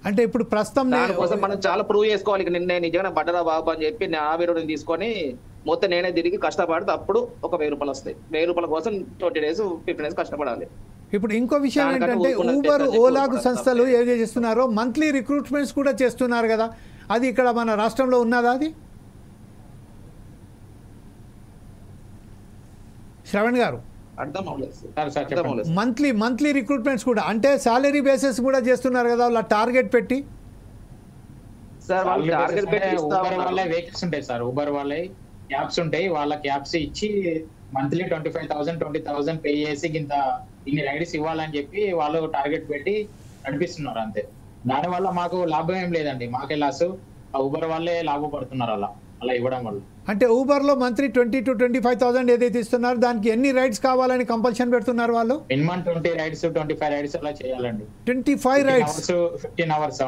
అంటే ఇప్పుడు ప్రస్తుతం దానికోసం మనం చాలా ప్రూవ్ చేసుకోవాలి. నేను నిజంగా పడ్డరా బాబు అని చెప్పి నా విరోధం తీసుకొని మొత్తం నేనే తిరిగి కష్టపడితే అప్పుడు ఒక 1,000 రూపాయలు వస్తాయి. 1,000 రూపాయల కోసం 20 days 15 days కష్టపడాలి. ఇప్పుడు ఇంకో విషయం ఏంటంటే ఊబర్ ఓలాగు సంస్థలు ఏం చేస్తున్నారో మంత్లీ రిక్రూట్మెంట్స్ కూడా చేస్తున్నారు కదా, అది ఇక్కడ మన రాష్ట్రంలో ఉన్నదా? అది శ్రవణ్ గారు మంత్లీ రిక్రూట్మెంట్స్ కూడా, అంటే సాలరీ బేసిస్ కూడా చేస్తున్నారు కదా వాళ్ళ టార్గెట్ పెట్టి. ఊబర్ వాళ్ళే వెహికల్స్ ఉంటాయి సార్, ఊబర్ వాళ్ళే క్యాబ్స్ ఉంటాయి, వాళ్ళ క్యాబ్స్ ఇచ్చి మంత్లీ 25,000 20,000 పే చేసి ఇన్ని రైడ్స్ ఇవ్వాలని చెప్పి వాళ్ళు టార్గెట్ పెట్టి నడిపిస్తున్నారు అంతే. దానివల్ల మాకు లాభం ఏం లేదండి, మాకే లాస్. ఆ ఊబర్ వాళ్ళే లాభపడుతున్నారు అలా ఇవ్వడం వల్ల. అంటే ఊబర్ లో మంత్లీ 20 to 25,000 ఏదైతే ఇస్తున్నారు దానికి ఎన్ని రైడ్స్ కావాలని కంపల్షన్ పెడుతున్నారు వాళ్ళు? మినిమం 20 రైడ్స్ 25 రైడ్స్ అలా చేయాలండి. 25 రైడ్స్ 15 అవర్స్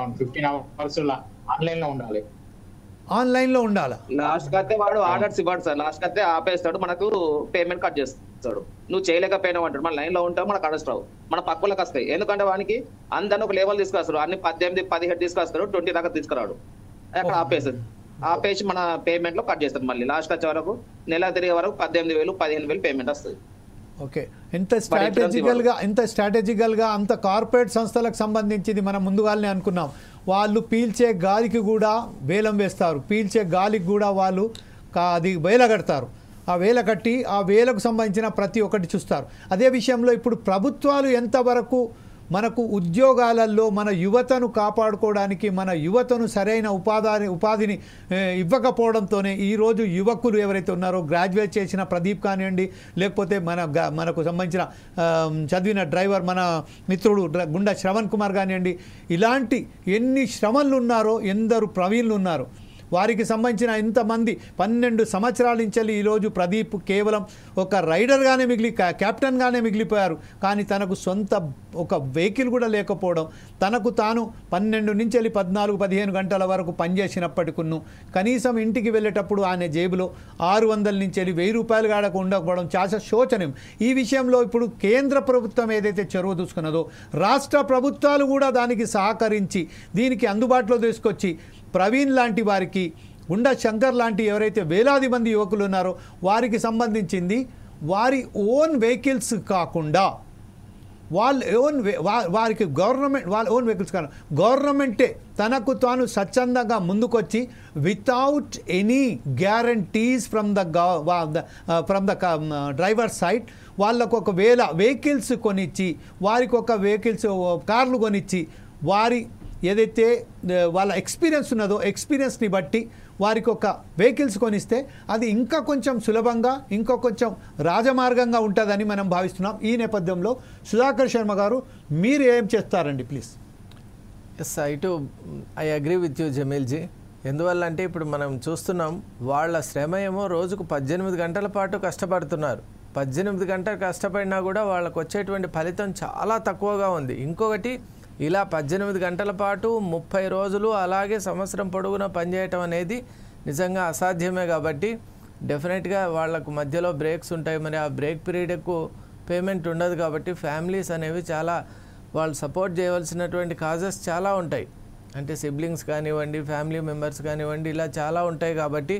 ఆన్లైన్ లో ఉండాలి. ఆన్లైన్ లో ఉండాలి. లాస్ట్ కతే వాడు ఆర్డర్స్ ఇవ్వడు సార్, లాస్ట్ కతే ఆపేస్తాడు, మనకు పేమెంట్ కట్ చేస్తాడు. నువ్వు చేయలేకపోయినావు అంటాడు, మన లైన్ లో ఉంటావు, మనకు ఆర్డర్స్ రావు, మన పక్కలకు వస్తాయి. ఎందుకంటే వానికి అందరిని ఒక లెవెల్ తీసుకొస్తాడు, అన్ని 18 17 తీసుకొస్తాడు, 20 దాకా తీసుకురాడు. అక్కడ ఆపేసి మన పేమెంట్ లో కట్ చేస్తారు. మళ్ళీ లాస్ట్ వచ్చే వరకు నెల తిరిగే వరకు 18,000 15,000 పేమెంట్ వస్తుంది. ఓకే, ఎంత స్ట్రాటజికల్గా అంత కార్పొరేట్ సంస్థలకు సంబంధించింది మనం ముందుగానే అనుకున్నాం. వాళ్ళు పీల్చే గాలికి కూడా వేలం వేస్తారు, పీల్చే గాలికి కూడా వాళ్ళు అది వేల కడతారు. ఆ వేల కట్టి ఆ వేలకు సంబంధించిన ప్రతి ఒక్కటి చూస్తారు. అదే విషయంలో ఇప్పుడు ప్రభుత్వాలు ఎంతవరకు మనకు ఉద్యోగాలలో మన యువతను కాపాడుకోవడానికి, మన యువతను సరైన ఉపాధిని ఇవ్వకపోవడంతోనే ఈరోజు యువకులు ఎవరైతే ఉన్నారో గ్రాడ్యుయేట్ చేసిన ప్రదీప్ కానివ్వండి, లేకపోతే మనకు సంబంధించిన చదివిన డ్రైవర్ మన మిత్రుడు గుండా శ్రవణ్ కుమార్ కానివ్వండి, ఇలాంటి ఎన్ని శ్రవణులు ఉన్నారో, ఎందరు ప్రవీణులు ఉన్నారు, వారికి సంబంధించిన ఇంతమంది 12 సంవత్సరాల నుంచి ఈరోజు ప్రదీప్ కేవలం ఒక రైడర్గానే క్యాప్టెన్గానే మిగిలిపోయారు. కానీ తనకు సొంత ఒక వెహికల్ కూడా లేకపోవడం, తనకు తాను 12 నుంచి 14-15 గంటల వరకు పనిచేసినప్పటికీ కనీసం ఇంటికి వెళ్ళేటప్పుడు ఆయన జేబులో 600 నుంచి 1,000 రూపాయలు కాడకు ఉండకపోవడం చాలా శోచనీయం. ఈ విషయంలో ఇప్పుడు కేంద్ర ప్రభుత్వం ఏదైతే చొరవ తీసుకున్నదో రాష్ట్ర ప్రభుత్వాలు కూడా దానికి సహకరించి దీనికి అందుబాటులో తీసుకొచ్చి ప్రవీణ్ లాంటి వారికి, గుండా శంకర్ లాంటి ఎవరైతే వేలాది మంది యువకులు ఉన్నారో వారికి సంబంధించింది వారి ఓన్ వెహికల్స్ కాకుండా వారికి వాళ్ళ ఓన్ వెహికల్స్ కాదు, గవర్నమెంటే తనకు తాను స్వచ్ఛందంగా ముందుకొచ్చి without any guarantees from the driver side వాళ్ళకు ఒక వెహికల్స్ కొనిచ్చి, వారికి ఒక వెహికల్స్ కార్లు కొనిచ్చి, వారి ఏదైతే వాళ్ళ ఎక్స్పీరియన్స్ ఉన్నదో ఎక్స్పీరియన్స్ని బట్టి వారికి ఒక వెహికల్స్ కొనిస్తే అది ఇంకా కొంచెం సులభంగా, ఇంకా కొంచెం రాజమార్గంగా ఉంటుందని మనం భావిస్తున్నాం. ఈ నేపథ్యంలో సుధాకర్ శర్మ గారు మీరు ఏం చేస్తారండి please? Yes, I agree with you జమీల్జీ. ఎందువల్ల అంటే ఇప్పుడు మనం చూస్తున్నాం వాళ్ళ శ్రమ ఏమో రోజుకు 18 గంటల పాటు కష్టపడుతున్నారు. 18 గంటలు కష్టపడినా కూడా వాళ్ళకు వచ్చేటువంటి ఫలితం చాలా తక్కువగా ఉంది. ఇంకొకటి, ఇలా 18 గంటల పాటు 30 రోజులు అలాగే సంవత్సరం పొడవునా పనిచేయటం అనేది నిజంగా అసాధ్యమే. కాబట్టి డెఫినెట్గా వాళ్ళకు మధ్యలో బ్రేక్స్ ఉంటాయి. మరి ఆ బ్రేక్ పీరియడ్కు పేమెంట్ ఉండదు. కాబట్టి ఫ్యామిలీస్ అనేవి చాలా వాళ్ళు సపోర్ట్ చేయవలసినటువంటి కాజెస్ చాలా ఉంటాయి. అంటే సిబ్లింగ్స్ కానివ్వండి, ఫ్యామిలీ మెంబర్స్ కానివ్వండి, ఇలా చాలా ఉంటాయి. కాబట్టి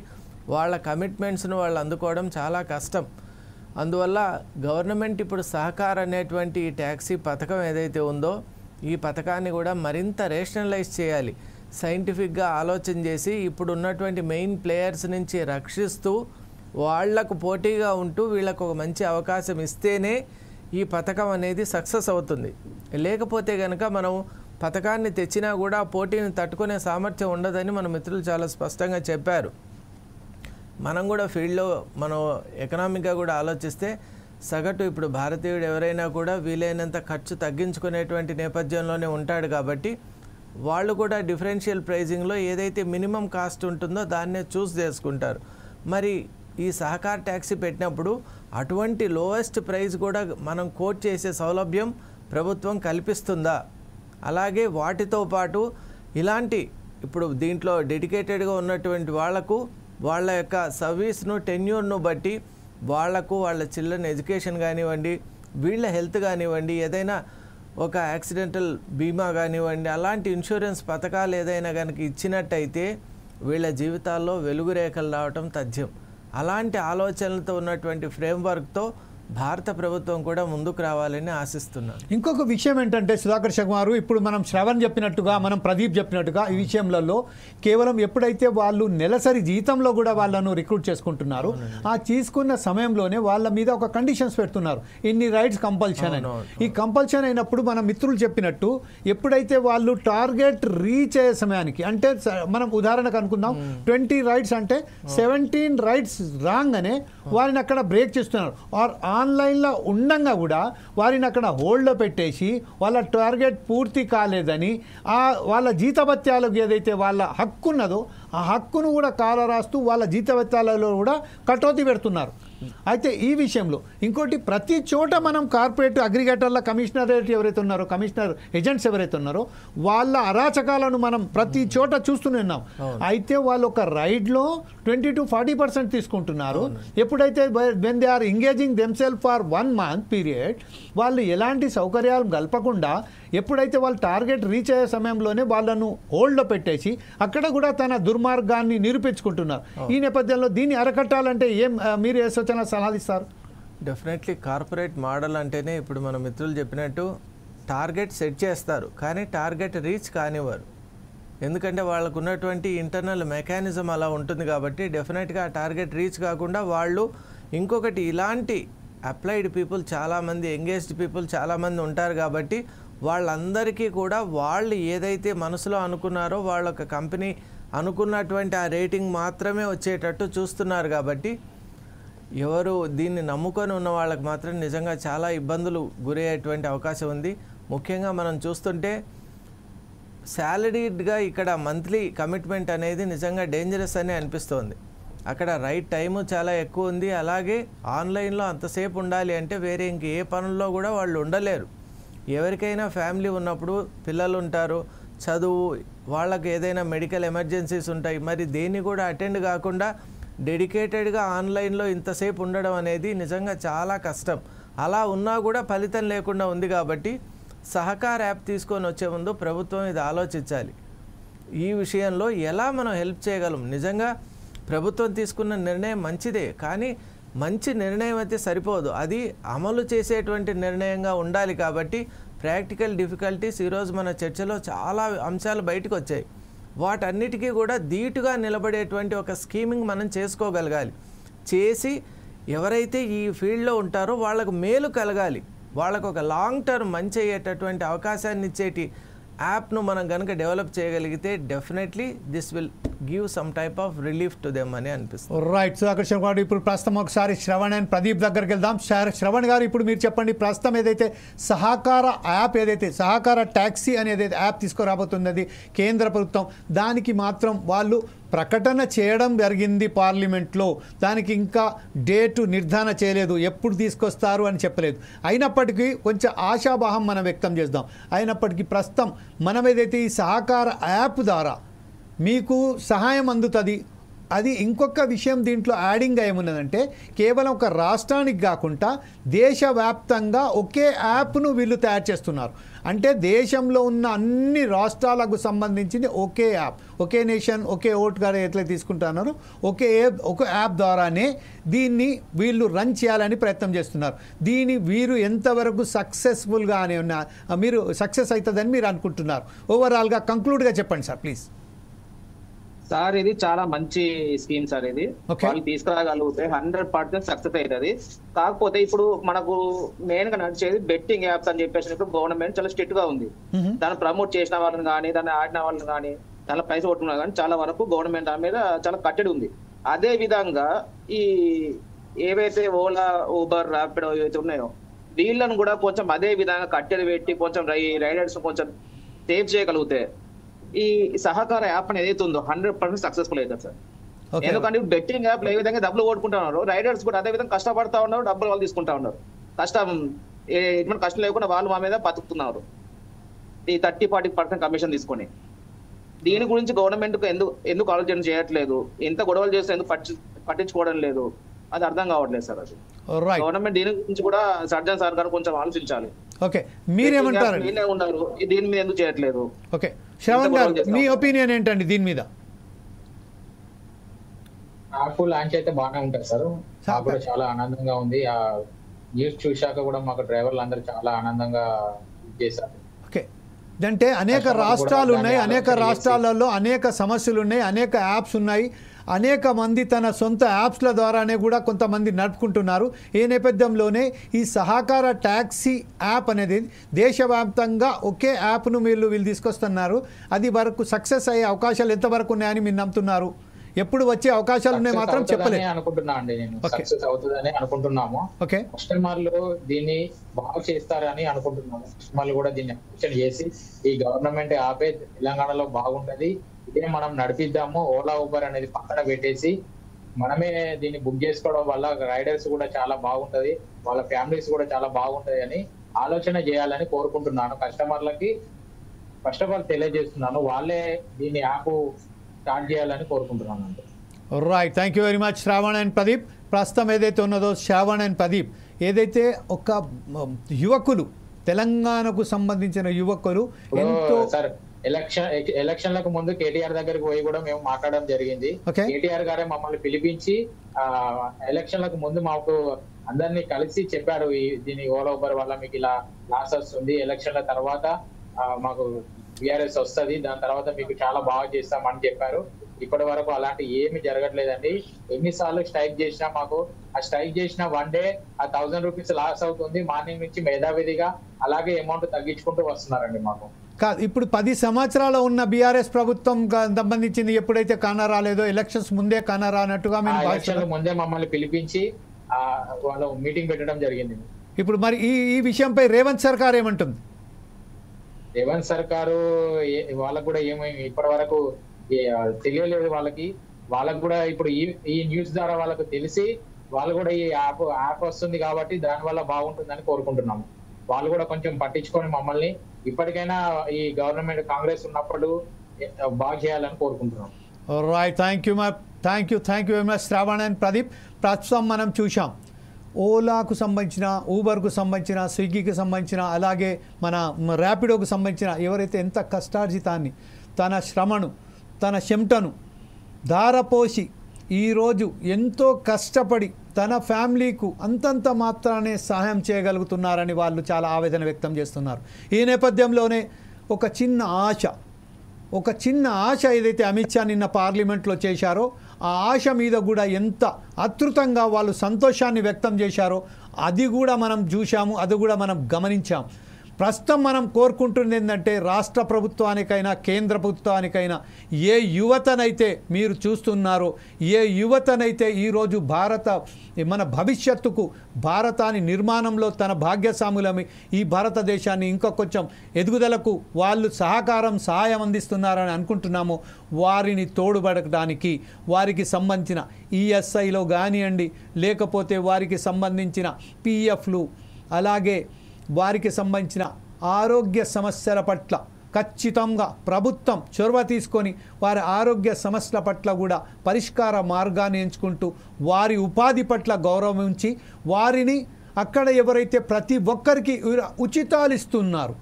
వాళ్ళ కమిట్మెంట్స్ను వాళ్ళు అందుకోవడం చాలా కష్టం. అందువల్ల గవర్నమెంట్ ఇప్పుడు సహకార్ అనేటువంటి ఈ ట్యాక్సీ పథకం ఏదైతే ఉందో ఈ పథకాన్ని కూడా మరింత రేషనలైజ్ చేయాలి. సైంటిఫిక్గా ఆలోచన చేసి ఇప్పుడు ఉన్నటువంటి మెయిన్ ప్లేయర్స్ నుంచి రక్షిస్తూ వాళ్లకు పోటీగా ఉంటూ వీళ్ళకు ఒక మంచి అవకాశం ఇస్తేనే ఈ పథకం అనేది సక్సెస్ అవుతుంది. లేకపోతే కనుక మనం పథకాన్ని తెచ్చినా కూడా పోటీని తట్టుకునే సామర్థ్యం ఉండదని మన మిత్రులు చాలా స్పష్టంగా చెప్పారు. మనం కూడా ఫీల్డ్లో మనం ఎకనామిక్గా కూడా ఆలోచిస్తే సగటు ఇప్పుడు భారతీయుడు ఎవరైనా కూడా వీలైనంత ఖర్చు తగ్గించుకునేటువంటి నేపథ్యంలోనే ఉంటాడు కాబట్టి వాళ్ళు కూడా డిఫరెన్షియల్ ప్రైజింగ్లో ఏదైతే మినిమం కాస్ట్ ఉంటుందో దాన్నే చూస్ చేసుకుంటారు. మరి ఈ సహకార ట్యాక్సీ పెట్టినప్పుడు అటువంటి లోయెస్ట్ ప్రైస్ కూడా మనం కోట్ చేసే సౌలభ్యం ప్రభుత్వం కల్పిస్తుందా? అలాగే వాటితో పాటు ఇలాంటి ఇప్పుడు దీంట్లో డెడికేటెడ్గా ఉన్నటువంటి వాళ్లకు వాళ్ళ యొక్క సర్వీస్ను టెన్యూర్ను బట్టి వాళ్లకు వాళ్ళ చిల్డ్రన్ ఎడ్యుకేషన్ కానివ్వండి, వీళ్ళ హెల్త్ కానివ్వండి, ఏదైనా ఒక యాక్సిడెంటల్ బీమా కానివ్వండి, అలాంటి ఇన్సూరెన్స్ పథకాలు ఏదైనా కనుక ఇచ్చినట్టయితే వీళ్ళ జీవితాల్లో వెలుగురేఖలు రావటం తథ్యం. అలాంటి ఆలోచనలతో ఉన్నటువంటి ఫ్రేమ్వర్క్తో భారత ప్రభుత్వం కూడా ముందుకు రావాలని ఆశిస్తున్నాను. ఇంకొక విషయం ఏంటంటే సుధాకర్ శర్మ, ఇప్పుడు మనం శ్రవణ్ చెప్పినట్టుగా, మనం ప్రదీప్ చెప్పినట్టుగా ఈ విషయంలో కేవలం ఎప్పుడైతే వాళ్ళు నెలసరి జీతంలో కూడా వాళ్ళను రిక్రూట్ చేసుకుంటున్నారు, ఆ తీసుకున్న సమయంలోనే వాళ్ళ మీద ఒక కండిషన్స్ పెడుతున్నారు, ఇన్ని రైట్స్ కంపల్షన్ అని. ఈ కంపల్షన్ అయినప్పుడు మన మిత్రులు చెప్పినట్టు ఎప్పుడైతే వాళ్ళు టార్గెట్ రీచ్ అయ్యే సమయానికి, అంటే మనం ఉదాహరణకు అనుకుందాం 20 రైట్స్ అంటే 17 రైట్స్ రాంగ్ అనే వారిని అక్కడ బ్రేక్ చేస్తున్నారు. ఆర్ ఆన్లైన్లో ఉండంగా కూడా వారిని అక్కడ హోల్డ్లో పెట్టేసి వాళ్ళ టార్గెట్ పూర్తి కాలేదని వాళ్ళ జీతభత్యాలకు ఏదైతే వాళ్ళ హక్కు ఉన్నదో ఆ హక్కును కూడా కాలరాస్తూ వాళ్ళ జీతభత్యాలలో కూడా కటౌతి పెడుతున్నారు. అయితే ఈ విషయంలో ఇంకోటి, ప్రతి చోట మనం కార్పొరేట్ అగ్రిగేటర్ల కమిషనరేట్ ఎవరైతే ఉన్నారో, కమిషనర్ ఏజెంట్స్ ఎవరైతే ఉన్నారో వాళ్ళ అరాచకాలను మనం ప్రతి చోట చూస్తూనే ఉన్నాం. అయితే వాళ్ళు ఒక రైడ్లో 20 to 40% తీసుకుంటున్నారు. ఎప్పుడైతే when they are engaging themselves for 1 month period వాళ్ళు ఎలాంటి సౌకర్యాలు కల్పకుండా ఎప్పుడైతే వాళ్ళు టార్గెట్ రీచ్ అయ్యే సమయంలోనే వాళ్ళను హోల్డ్లో పెట్టేసి అక్కడ కూడా తన దుర్మార్గాన్ని నిరూపించుకుంటున్నారు. ఈ నేపథ్యంలో దీన్ని అరకట్టాలంటే మీరు ఏ సూచన సలహాలు ఇస్తారు? డెఫినెట్లీ కార్పొరేట్ మోడల్ అంటేనే ఇప్పుడు మన మిత్రులు చెప్పినట్టు టార్గెట్ సెట్ చేస్తారు, కానీ టార్గెట్ రీచ్ కానివ్వరు. ఎందుకంటే వాళ్ళకు ఉన్నటువంటి ఇంటర్నల్ మెకానిజం అలా ఉంటుంది కాబట్టి డెఫినెట్గా ఆ టార్గెట్ రీచ్ కాకుండా వాళ్ళు ఇంకొకటి, ఇలాంటి అప్లైడ్ పీపుల్ చాలామంది, ఎంగేజ్డ్ పీపుల్ చాలామంది ఉంటారు కాబట్టి వాళ్ళందరికీ కూడా వాళ్ళు ఏదైతే మనసులో అనుకున్నారో వాళ్ళొక కంపెనీ అనుకున్నటువంటి ఆ రేటింగ్ మాత్రమే వచ్చేటట్టు చూస్తున్నారు. కాబట్టి ఎవరు దీన్ని నమ్ముకొని ఉన్న వాళ్ళకి మాత్రం నిజంగా చాలా ఇబ్బందులు గురయ్యేటువంటి అవకాశం ఉంది. ముఖ్యంగా మనం చూస్తుంటే శాలరీడ్గా ఇక్కడ మంత్లీ కమిట్మెంట్ అనేది నిజంగా డేంజరస్ అని అనిపిస్తోంది. అక్కడ రైట్ టైము చాలా ఎక్కువ ఉంది. అలాగే ఆన్లైన్లో అంతసేపు ఉండాలి అంటే వేరే ఇంక ఏ పనుల్లో కూడా వాళ్ళు ఉండలేరు. ఎవరికైనా ఫ్యామిలీ ఉన్నప్పుడు పిల్లలు ఉంటారు, చదువు, వాళ్ళకి ఏదైనా మెడికల్ ఎమర్జెన్సీస్ ఉంటాయి. మరి దేన్ని కూడా అటెండ్ కాకుండా డెడికేటెడ్గా ఆన్లైన్లో ఇంతసేపు ఉండడం అనేది నిజంగా చాలా కష్టం. అలా ఉన్నా కూడా ఫలితం లేకుండా ఉంది. కాబట్టి సహకార్ యాప్ తీసుకొని వచ్చే ముందు ప్రభుత్వం ఇది ఆలోచించాలి. ఈ విషయంలో ఎలా మనం హెల్ప్ చేయగలం? నిజంగా ప్రభుత్వం తీసుకున్న నిర్ణయం మంచిదే, కానీ మంచి నిర్ణయం అయితే సరిపోదు, అది అమలు చేసేటువంటి నిర్ణయంగా ఉండాలి. కాబట్టి ప్రాక్టికల్ డిఫికల్టీస్ ఈరోజు మన చర్చలో చాలా అంశాలు బయటకు వచ్చాయి. వాటన్నిటికీ కూడా ధీటుగా నిలబడేటువంటి ఒక స్కీమింగ్ మనం చేసుకోగలగాలి. చేసి ఎవరైతే ఈ ఫీల్డ్లో ఉంటారో వాళ్ళకు మేలు కలగాలి, వాళ్ళకు ఒక లాంగ్ టర్మ్ మంచి అయ్యేటటువంటి అవకాశాన్ని ఇచ్చేటి యాప్ను మనం కనుక డెవలప్ చేయగలిగితే definitely this will give some type of relief to them అని అనిపిస్తుంది. రైట్ సుధాకర్ శర్మ గారు, ఇప్పుడు ప్రస్తుతం ఒకసారి శ్రవణ్ అండ్ ప్రదీప్ దగ్గరికి వెళ్దాం. శ్రవణ్ గారు, ఇప్పుడు మీరు చెప్పండి, ప్రస్తుతం ఏదైతే సహకార యాప్, ఏదైతే సహకార ట్యాక్సీ అనేది యాప్ తీసుకురాబోతున్నది కేంద్ర ప్రభుత్వం, దానికి మాత్రం వాళ్ళు ప్రకటన చేయడం జరిగింది పార్లమెంట్లో. దానికి ఇంకా డేటు నిర్ధారణ చేయలేదు, ఎప్పుడు తీసుకొస్తారు అని చెప్పలేదు. అయినప్పటికీ కొంచెం ఆశాభావం మనం వ్యక్తం చేద్దాం. అయినప్పటికీ ప్రస్తుతం మనం ఏదైతే ఈ సహకార యాప్ ద్వారా మీకు సహాయం అందుతుంది, అది ఇంకొక విషయం దీంట్లో యాడింగ్ ఏమున్నదంటే కేవలం ఒక రాష్ట్రానికి కాకుండా దేశవ్యాప్తంగా ఒకే యాప్ను వీళ్ళు తయారు చేస్తున్నారు. అంటే దేశంలో ఉన్న అన్ని రాష్ట్రాలకు సంబంధించింది ఒకే యాప్, ఒకే నేషన్ ఒకే ఓట్ గారు ఎట్లా తీసుకుంటున్నారో ఒక యాప్ ద్వారానే దీన్ని వీళ్ళు రన్ చేయాలని ప్రయత్నం చేస్తున్నారు. దీన్ని వీరు ఎంతవరకు సక్సెస్ఫుల్గా మీరు సక్సెస్ అవుతుందని మీరు అనుకుంటున్నారు? ఓవరాల్గా కంక్లూడ్గా చెప్పండి సార్ ప్లీజ్. సార్ ఇది చాలా మంచి స్కీమ్ సార్. ఇది Okay. వాళ్ళు తీసుకురాగలిగితే 100% సక్సెస్ అవుతుంది. కాకపోతే ఇప్పుడు మనకు మెయిన్ గా నడిచేది బెట్టింగ్ యాప్స్ అని చెప్పేసి గవర్నమెంట్ చాలా స్ట్రిక్ట్ గా ఉంది. దాన్ని ప్రమోట్ చేసిన వాళ్ళని కానీ, దాన్ని ఆడిన వాళ్ళని కానీ, దానిలో పైసలు కొట్టుకున్నా కానీ చాలా వరకు గవర్నమెంట్ దాని మీద చాలా కట్టడి ఉంది. అదే విధంగా ఈ ఏవైతే ఓలా, ఊబర్, ర్యాపిడో ఏవైతే ఉన్నాయో వీళ్ళను కూడా కొంచెం అదే విధంగా కట్టడి పెట్టి కొంచెం రైడర్స్ కొంచెం సేవ్ చేయగలిగితే ఈ సహకార యాప్ అనేది ఏదైతే ఉందో 100% సక్సెస్ఫుల్ అవుతుంది సార్. ఓకే ఎందుకంటే బెట్టింగ్ యాప్ ఏ విధంగా డబ్బులు ఓడుకుంటా ఉన్నారు, రైడర్స్ కూడా అదే విధంగా కష్టపడతా ఉన్నారు, డబ్బులు వాళ్ళు తీసుకుంటా ఉన్నారు. ఎటువంటి కష్టం లేకుండా వాళ్ళు మా మీద బతుకుతున్నారు ఈ 30-40% కమిషన్ తీసుకొని. దీని గురించి గవర్నమెంట్ ఎందుకు ఆలోచన చేయట్లేదు, ఎంత గొడవలు చేస్తే ఎందుకు పట్టించుకోవడం లేదు, అది అర్థం కావట్లేదు సార్. అది రైట్. గవర్నమెంట్ దీని గురించి కూడా సర్జన్ సార్ గారు కొంచెం ఆలోచించాలి. ఓకే, మీరేమంటారు? వీళ్ళే ఉన్నారు, దీని మీద ఎందుకు చేయట్లేదు? ఓకే, శ్రవణ్ గారు మీ ఒపీనియన్ ఏంటండి దీని మీద? యాప్ లాంచ్ అయితే బాగానే ఉంటుంది సార్. మాకు కూడా చాలా ఆనందంగా ఉంది. ఆ న్యూస్ చూశాక కూడా మాకు డ్రైవర్లు అందరూ చాలా ఆనందంగా చేశారు. ఓకే, అంటే అనేక రాష్ట్రాలు ఉన్నాయి, అనేక రాష్ట్రాలలో అనేక సమస్యలు ఉన్నాయి, అనేక యాప్స్ ఉన్నాయి, అనేక మంది తన సొంత యాప్స్ల ద్వారానే కూడా కొంతమంది నడుపుకుంటున్నారు. ఈ నేపథ్యంలోనే ఈ సహకార ట్యాక్సీ యాప్ అనేది దేశవ్యాప్తంగా ఒకే యాప్ను వీళ్ళు తీసుకొస్తున్నారు. అది వరకు సక్సెస్ అయ్యే అవకాశాలు ఎంతవరకు ఉన్నాయని మీరు నమ్ముతున్నారు? ఎప్పుడు వచ్చే అవకాశాలు ఉన్నాయి మాత్రం చెప్పలేదు అనుకుంటున్నా అండి. నేను సక్సెస్ అవుతుందని అనుకుంటున్నాము. ఓకే, కస్టమర్లు దీన్ని బాగా చేస్తారని అనుకుంటున్నాము. కస్టమర్లు కూడా దీన్ని అప్రిషియేట్ చేసి ఈ గవర్నమెంట్ ఆపే తెలంగాణలో బాగుంటది, ఇదే మనం నడిపిద్దాము, ఓలా ఊబర్ అనేది పక్కన పెట్టేసి మనమే దీన్ని బుక్ చేసుకోవడం వల్ల రైడర్స్ కూడా చాలా బాగుంటది, వాళ్ళ ఫ్యామిలీస్ కూడా చాలా బాగుంటది అని ఆలోచన చేయాలని కోరుకుంటున్నాను. కస్టమర్లకి ఫస్ట్ ఆఫ్ ఆల్ తెలియజేస్తున్నాను, వాళ్ళే దీన్ని యాప్ స్టార్ట్ చేయాలని కోరుకుంటున్నాను అండి. Right, thank you very much Shravan and Pradeep. ప్రస్తుతం ఏదైతే ఉన్నదో శ్రావణ్ అండ్ ప్రదీప్ ఏదైతే ఒక యువకులు, తెలంగాణకు సంబంధించిన యువకులు ఎంతో సార్ ఎలక్షన్లకు ముందు కేటీఆర్ దగ్గరికి పోయి కూడా మేము మాట్లాడడం జరిగింది. కేటీఆర్ గారే మమ్మల్ని పిలిపించి ఎలక్షన్లకు ముందు మాకు అందరినీ కలిసి చెప్పారు, దీని ఓలా ఊబర్ వల్ల మీకు ఇలా లాస్ వస్తుంది, ఎలక్షన్ల తర్వాత మాకు బీఆర్ఎస్ వస్తుంది, దాని తర్వాత మీకు చాలా బాగా చేస్తామని చెప్పారు. ఇప్పటి వరకు అలాంటి ఏమి జరగట్లేదండి. ఎన్నిసార్లు స్ట్రైక్ చేసినా మాకు ఆ స్ట్రైక్ చేసిన 1 డే ఆ 1000 రూపీస్ లాస్ అవుతుంది. మార్నింగ్ నుంచి మేధావిధిగా అలాగే అమౌంట్ తగ్గించుకుంటూ వస్తున్నారండి మాకు. కాదు, ఇప్పుడు 10 సంవత్సరాలు ఉన్న బీఆర్ఎస్ ప్రభుత్వం సంబంధించింది ఎప్పుడైతే కానా రాలేదో, ఎలక్షన్స్ ముందే కానా రానట్టుగా ఎలక్షన్ల ముందే మమ్మల్ని పిలిపించి వాళ్ళు మీటింగ్ పెట్టడం జరిగింది. ఇప్పుడు మరి ఈ విషయంపై రేవంత్ సర్కార్ ఏమంటుంది? రేవంత్ సర్కారు వాళ్ళకు కూడా ఏమీ ఇప్పటి వరకు తెలియలేదు. వాళ్ళకు కూడా ఇప్పుడు ఈ న్యూస్ ద్వారా వాళ్ళకు తెలిసి వాళ్ళు కూడా ఈ యాప్ వస్తుంది కాబట్టి దానివల్ల బాగుంటుందని కోరుకుంటున్నాము. వాళ్ళు కూడా కొంచెం పట్టించుకొని మమ్మల్ని ఇప్పటికైనా ఈ గవర్నమెంట్ కాంగ్రెస్ ఉన్నప్పుడు బాగా చేయాలని కోరుకుంటున్నాం. Right, thank you very much Shravan and Pradeep. ప్రస్తుతం మనం చూసాం ఓలాకు సంబంధించిన, ఊబర్కు సంబంధించిన, స్విగ్గీకి సంబంధించిన, అలాగే మన ర్యాపిడోకు సంబంధించిన ఎవరైతే ఎంత కష్టార్జితాన్ని, తన శ్రమను, తన చెమటను ధారపోసి ఈరోజు ఎంతో కష్టపడి తన ఫ్యామిలీకు అంతంత మాత్రానే సహాయం చేయగలుగుతున్నారని వాళ్ళు చాలా ఆవేదన వ్యక్తం చేస్తున్నారు. ఈ నేపథ్యంలోనే ఒక చిన్న ఆశ ఏదైతే అమిత్ షా నిన్న పార్లమెంట్లో చేశారో ఆ ఆశ మీద కూడా ఎంత అద్భుతంగా వాళ్ళు సంతోషాన్ని వ్యక్తం చేశారో అది కూడా మనం చూసాము, అది కూడా మనం గమనించాం. ప్రస్తుతం మనం కోరుకుంటుంది ఏంటంటే రాష్ట్ర ప్రభుత్వానికైనా కేంద్ర ప్రభుత్వానికైనా ఏ యువతనైతే మీరు చూస్తున్నారో, ఏ యువతనైతే ఈరోజు మన భవిష్యత్తుకు భారతాన్ని నిర్మాణంలో తన భాగ్యస్వాములమి ఈ భారతదేశాన్ని ఇంకా కొంచెం ఎదుగుదలకు వాళ్ళు సహాయం అందిస్తున్నారని అనుకుంటున్నామో వారిని తోడుపడడానికి వారికి సంబంధించిన ఈఎస్ఐలో కానివ్వండి, లేకపోతే వారికి సంబంధించిన పిఎఫ్లు, అలాగే వారికి సంబంధించిన ఆరోగ్య సమస్యల పట్ల ఖచ్చితంగా ప్రభుత్వం చొరవ తీసుకొని వారి ఆరోగ్య సమస్యల పట్ల కూడా పరిష్కార మార్గాన్ని ఎంచుకుంటూ వారి ఉపాధి పట్ల గౌరవించి వారిని అక్కడ ఎవరైతే ప్రతి ఒక్కరికి ఉచితాలు ఇస్తున్నారో,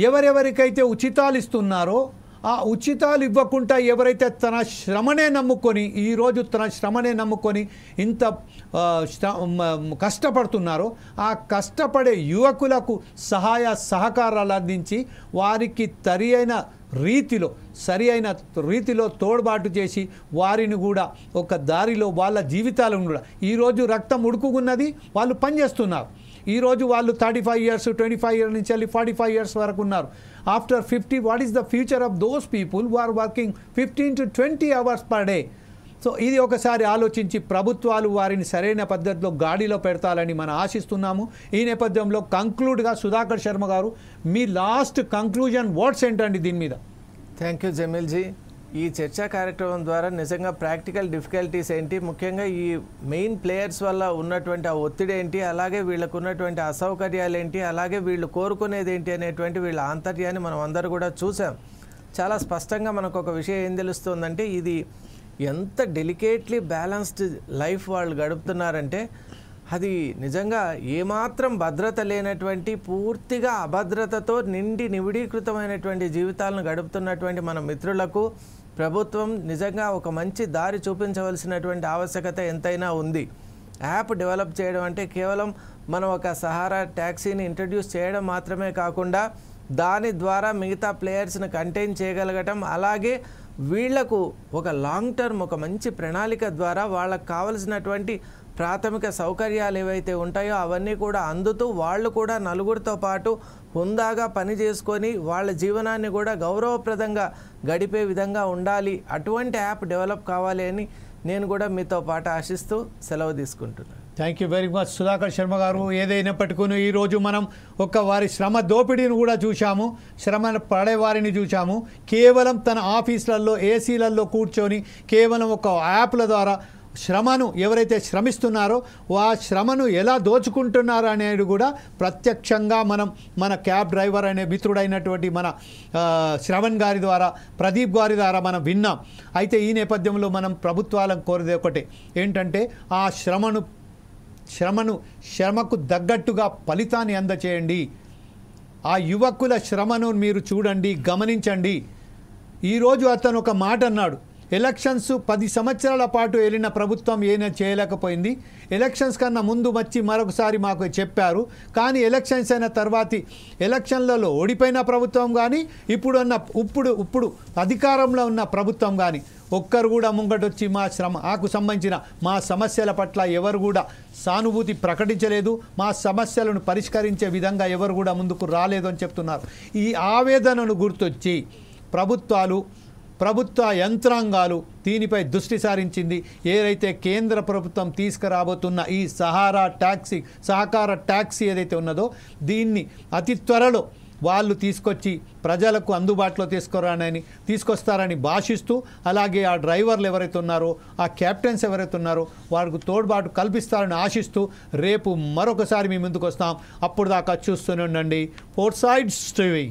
ఎవరెవరికైతే ఉచితాలు ఇస్తున్నారో ఆ ఉచితాలు ఇవ్వకుండా ఎవరైతే తన శ్రమనే నమ్ముకొని ఈరోజు తన శ్రమనే నమ్ముకొని ఇంత కష్టపడుతున్నారో ఆ కష్టపడే యువకులకు సహాయ సహకారాలు అందించి వారికి సరి అయిన రీతిలో తోడ్పాటు చేసి వారిని కూడా ఒక దారిలో వాళ్ళ జీవితాలను కూడా ఈరోజు రక్తం ఉడుకున్నది, వాళ్ళు పనిచేస్తున్నారు. ఈరోజు వాళ్ళు 35 years 25 years నుంచి వెళ్ళి 45 years వరకు ఉన్నారు. After 50 what is the future of those people who are working 15 to 20 hours per day? So ఇది ఒకసారి ఆలోచించి ప్రభుత్వాలు వారిని సరైన పద్ధతిలో గాడిలో పెడతాలని మనం ఆశిస్తున్నాము. ఈ నేపథ్యంలో కంక్లూడ్గా సుధాకర్ శర్మ గారు మీ లాస్ట్ కంక్లూజన్ వర్డ్స్ ఏంటండి దీని మీద? Thank you Jameel ji. ఈ చర్చా కార్యక్రమం ద్వారా నిజంగా ప్రాక్టికల్ డిఫికల్టీస్ ఏంటి, ముఖ్యంగా ఈ మెయిన్ ప్లేయర్స్ వల్ల ఉన్నటువంటి ఆ ఒత్తిడి ఏంటి, అలాగే వీళ్ళకు ఉన్నటువంటి అసౌకర్యాలు ఏంటి, అలాగే వీళ్ళు కోరుకునేది ఏంటి అనేటువంటి వీళ్ళ ఆంతర్యాన్ని మనం అందరూ కూడా చూసాం. చాలా స్పష్టంగా మనకు ఒక విషయం ఏం తెలుస్తుందంటే ఇది ఎంత డెలికేట్లీ బ్యాలెన్స్డ్ లైఫ్ వాళ్ళు గడుపుతున్నారంటే అది నిజంగా ఏమాత్రం భద్రత లేనటువంటి పూర్తిగా అభద్రతతో నివిడీకృతమైనటువంటి జీవితాలను గడుపుతున్నటువంటి మన మిత్రులకు ప్రభుత్వం నిజంగా ఒక మంచి దారి చూపించవలసినటువంటి ఆవశ్యకత ఎంతైనా ఉంది. యాప్ డెవలప్ చేయడం అంటే కేవలం మనం ఒక సహారా ట్యాక్సీని ఇంట్రడ్యూస్ చేయడం మాత్రమే కాకుండా దాని ద్వారా మిగతా ప్లేయర్స్ని కంటైన్ చేయగలగటం, అలాగే వీళ్లకు ఒక లాంగ్ టర్మ్ ఒక మంచి ప్రణాళిక ద్వారా వాళ్ళకు కావలసినటువంటి ప్రాథమిక సౌకర్యాలు ఏవైతే ఉంటాయో అవన్నీ కూడా అందుతూ వాళ్ళు కూడా నలుగురితో పాటు హుందాగా పని చేసుకొని వాళ్ళ జీవనాన్ని కూడా గౌరవప్రదంగా గడిపే విధంగా ఉండాలి. అటువంటి యాప్ డెవలప్ కావాలి అని నేను కూడా మీతో పాటు ఆశిస్తూ సెలవు తీసుకుంటున్నాను. Thank you very much Sudhakar Sharma గారు. ఏదైనప్పటికీ ఈరోజు మనం వారి శ్రమ దోపిడీని కూడా చూసాము, శ్రమ పడేవారిని చూసాము. కేవలం తన ఆఫీసులలో ఏసీలలో కూర్చొని కేవలం ఒక యాప్ల ద్వారా శ్రమను ఎవరైతే శ్రమిస్తున్నారో ఆ శ్రమను ఎలా దోచుకుంటున్నారు అనేది కూడా ప్రత్యక్షంగా మన క్యాబ్ డ్రైవర్ అనే మిత్రుడైనటువంటి మన శ్రవణ్ గారి ద్వారా, ప్రదీప్ గారి ద్వారా మనం విన్నాం. అయితే ఈ నేపథ్యంలో మనం ప్రభుత్వాలను కోరేది ఒకటే ఏంటంటే ఆ శ్రమకు తగ్గట్టుగా ఫలితాన్ని అందచేయండి. ఆ యువకుల శ్రమను మీరు చూడండి, గమనించండి. ఈరోజు అతను ఒక మాట అన్నాడు, ఎలక్షన్స్ 10 సంవత్సరాల పాటు వెళ్ళిన ప్రభుత్వం ఏమైనా చేయలేకపోయింది. ఎలక్షన్స్ కన్నా ముందు వచ్చి మరొకసారి మాకు చెప్పారు, కానీ ఎలక్షన్స్ అయిన తర్వాతి ఎలక్షన్లలో ఓడిపోయిన ప్రభుత్వం కానీ ఇప్పుడు అధికారంలో ఉన్న ప్రభుత్వం కానీ ఒక్కరు కూడా ముంగటొచ్చి మాకు సంబంధించిన మా సమస్యల పట్ల ఎవరు కూడా సానుభూతి ప్రకటించలేదు, మా సమస్యలను పరిష్కరించే విధంగా ఎవరు కూడా ముందుకు రాలేదు అని చెప్తున్నారు. ఈ ఆవేదనను గుర్తొచ్చి ప్రభుత్వ యంత్రాంగాలు దీనిపై దృష్టి సారించింది. ఏదైతే కేంద్ర ప్రభుత్వం తీసుకురాబోతున్న ఈ సహకార ట్యాక్సీ ఏదైతే ఉన్నదో దీన్ని అతి త్వరలో వాళ్ళు తీసుకొచ్చి ప్రజలకు అందుబాటులో తీసుకొస్తారని భాషిస్తూ, అలాగే ఆ డ్రైవర్లు ఎవరైతే ఉన్నారో ఆ కెప్టెన్స్ ఎవరైతే ఉన్నారో వారికి తోడ్పాటు కల్పిస్తారని ఆశిస్తూ రేపు మరొకసారి మీ ముందుకు వస్తాం. అప్పుడు దాకా చూస్తూనే ఉండండి ఫోర్ సైడ్స్ టీవీ.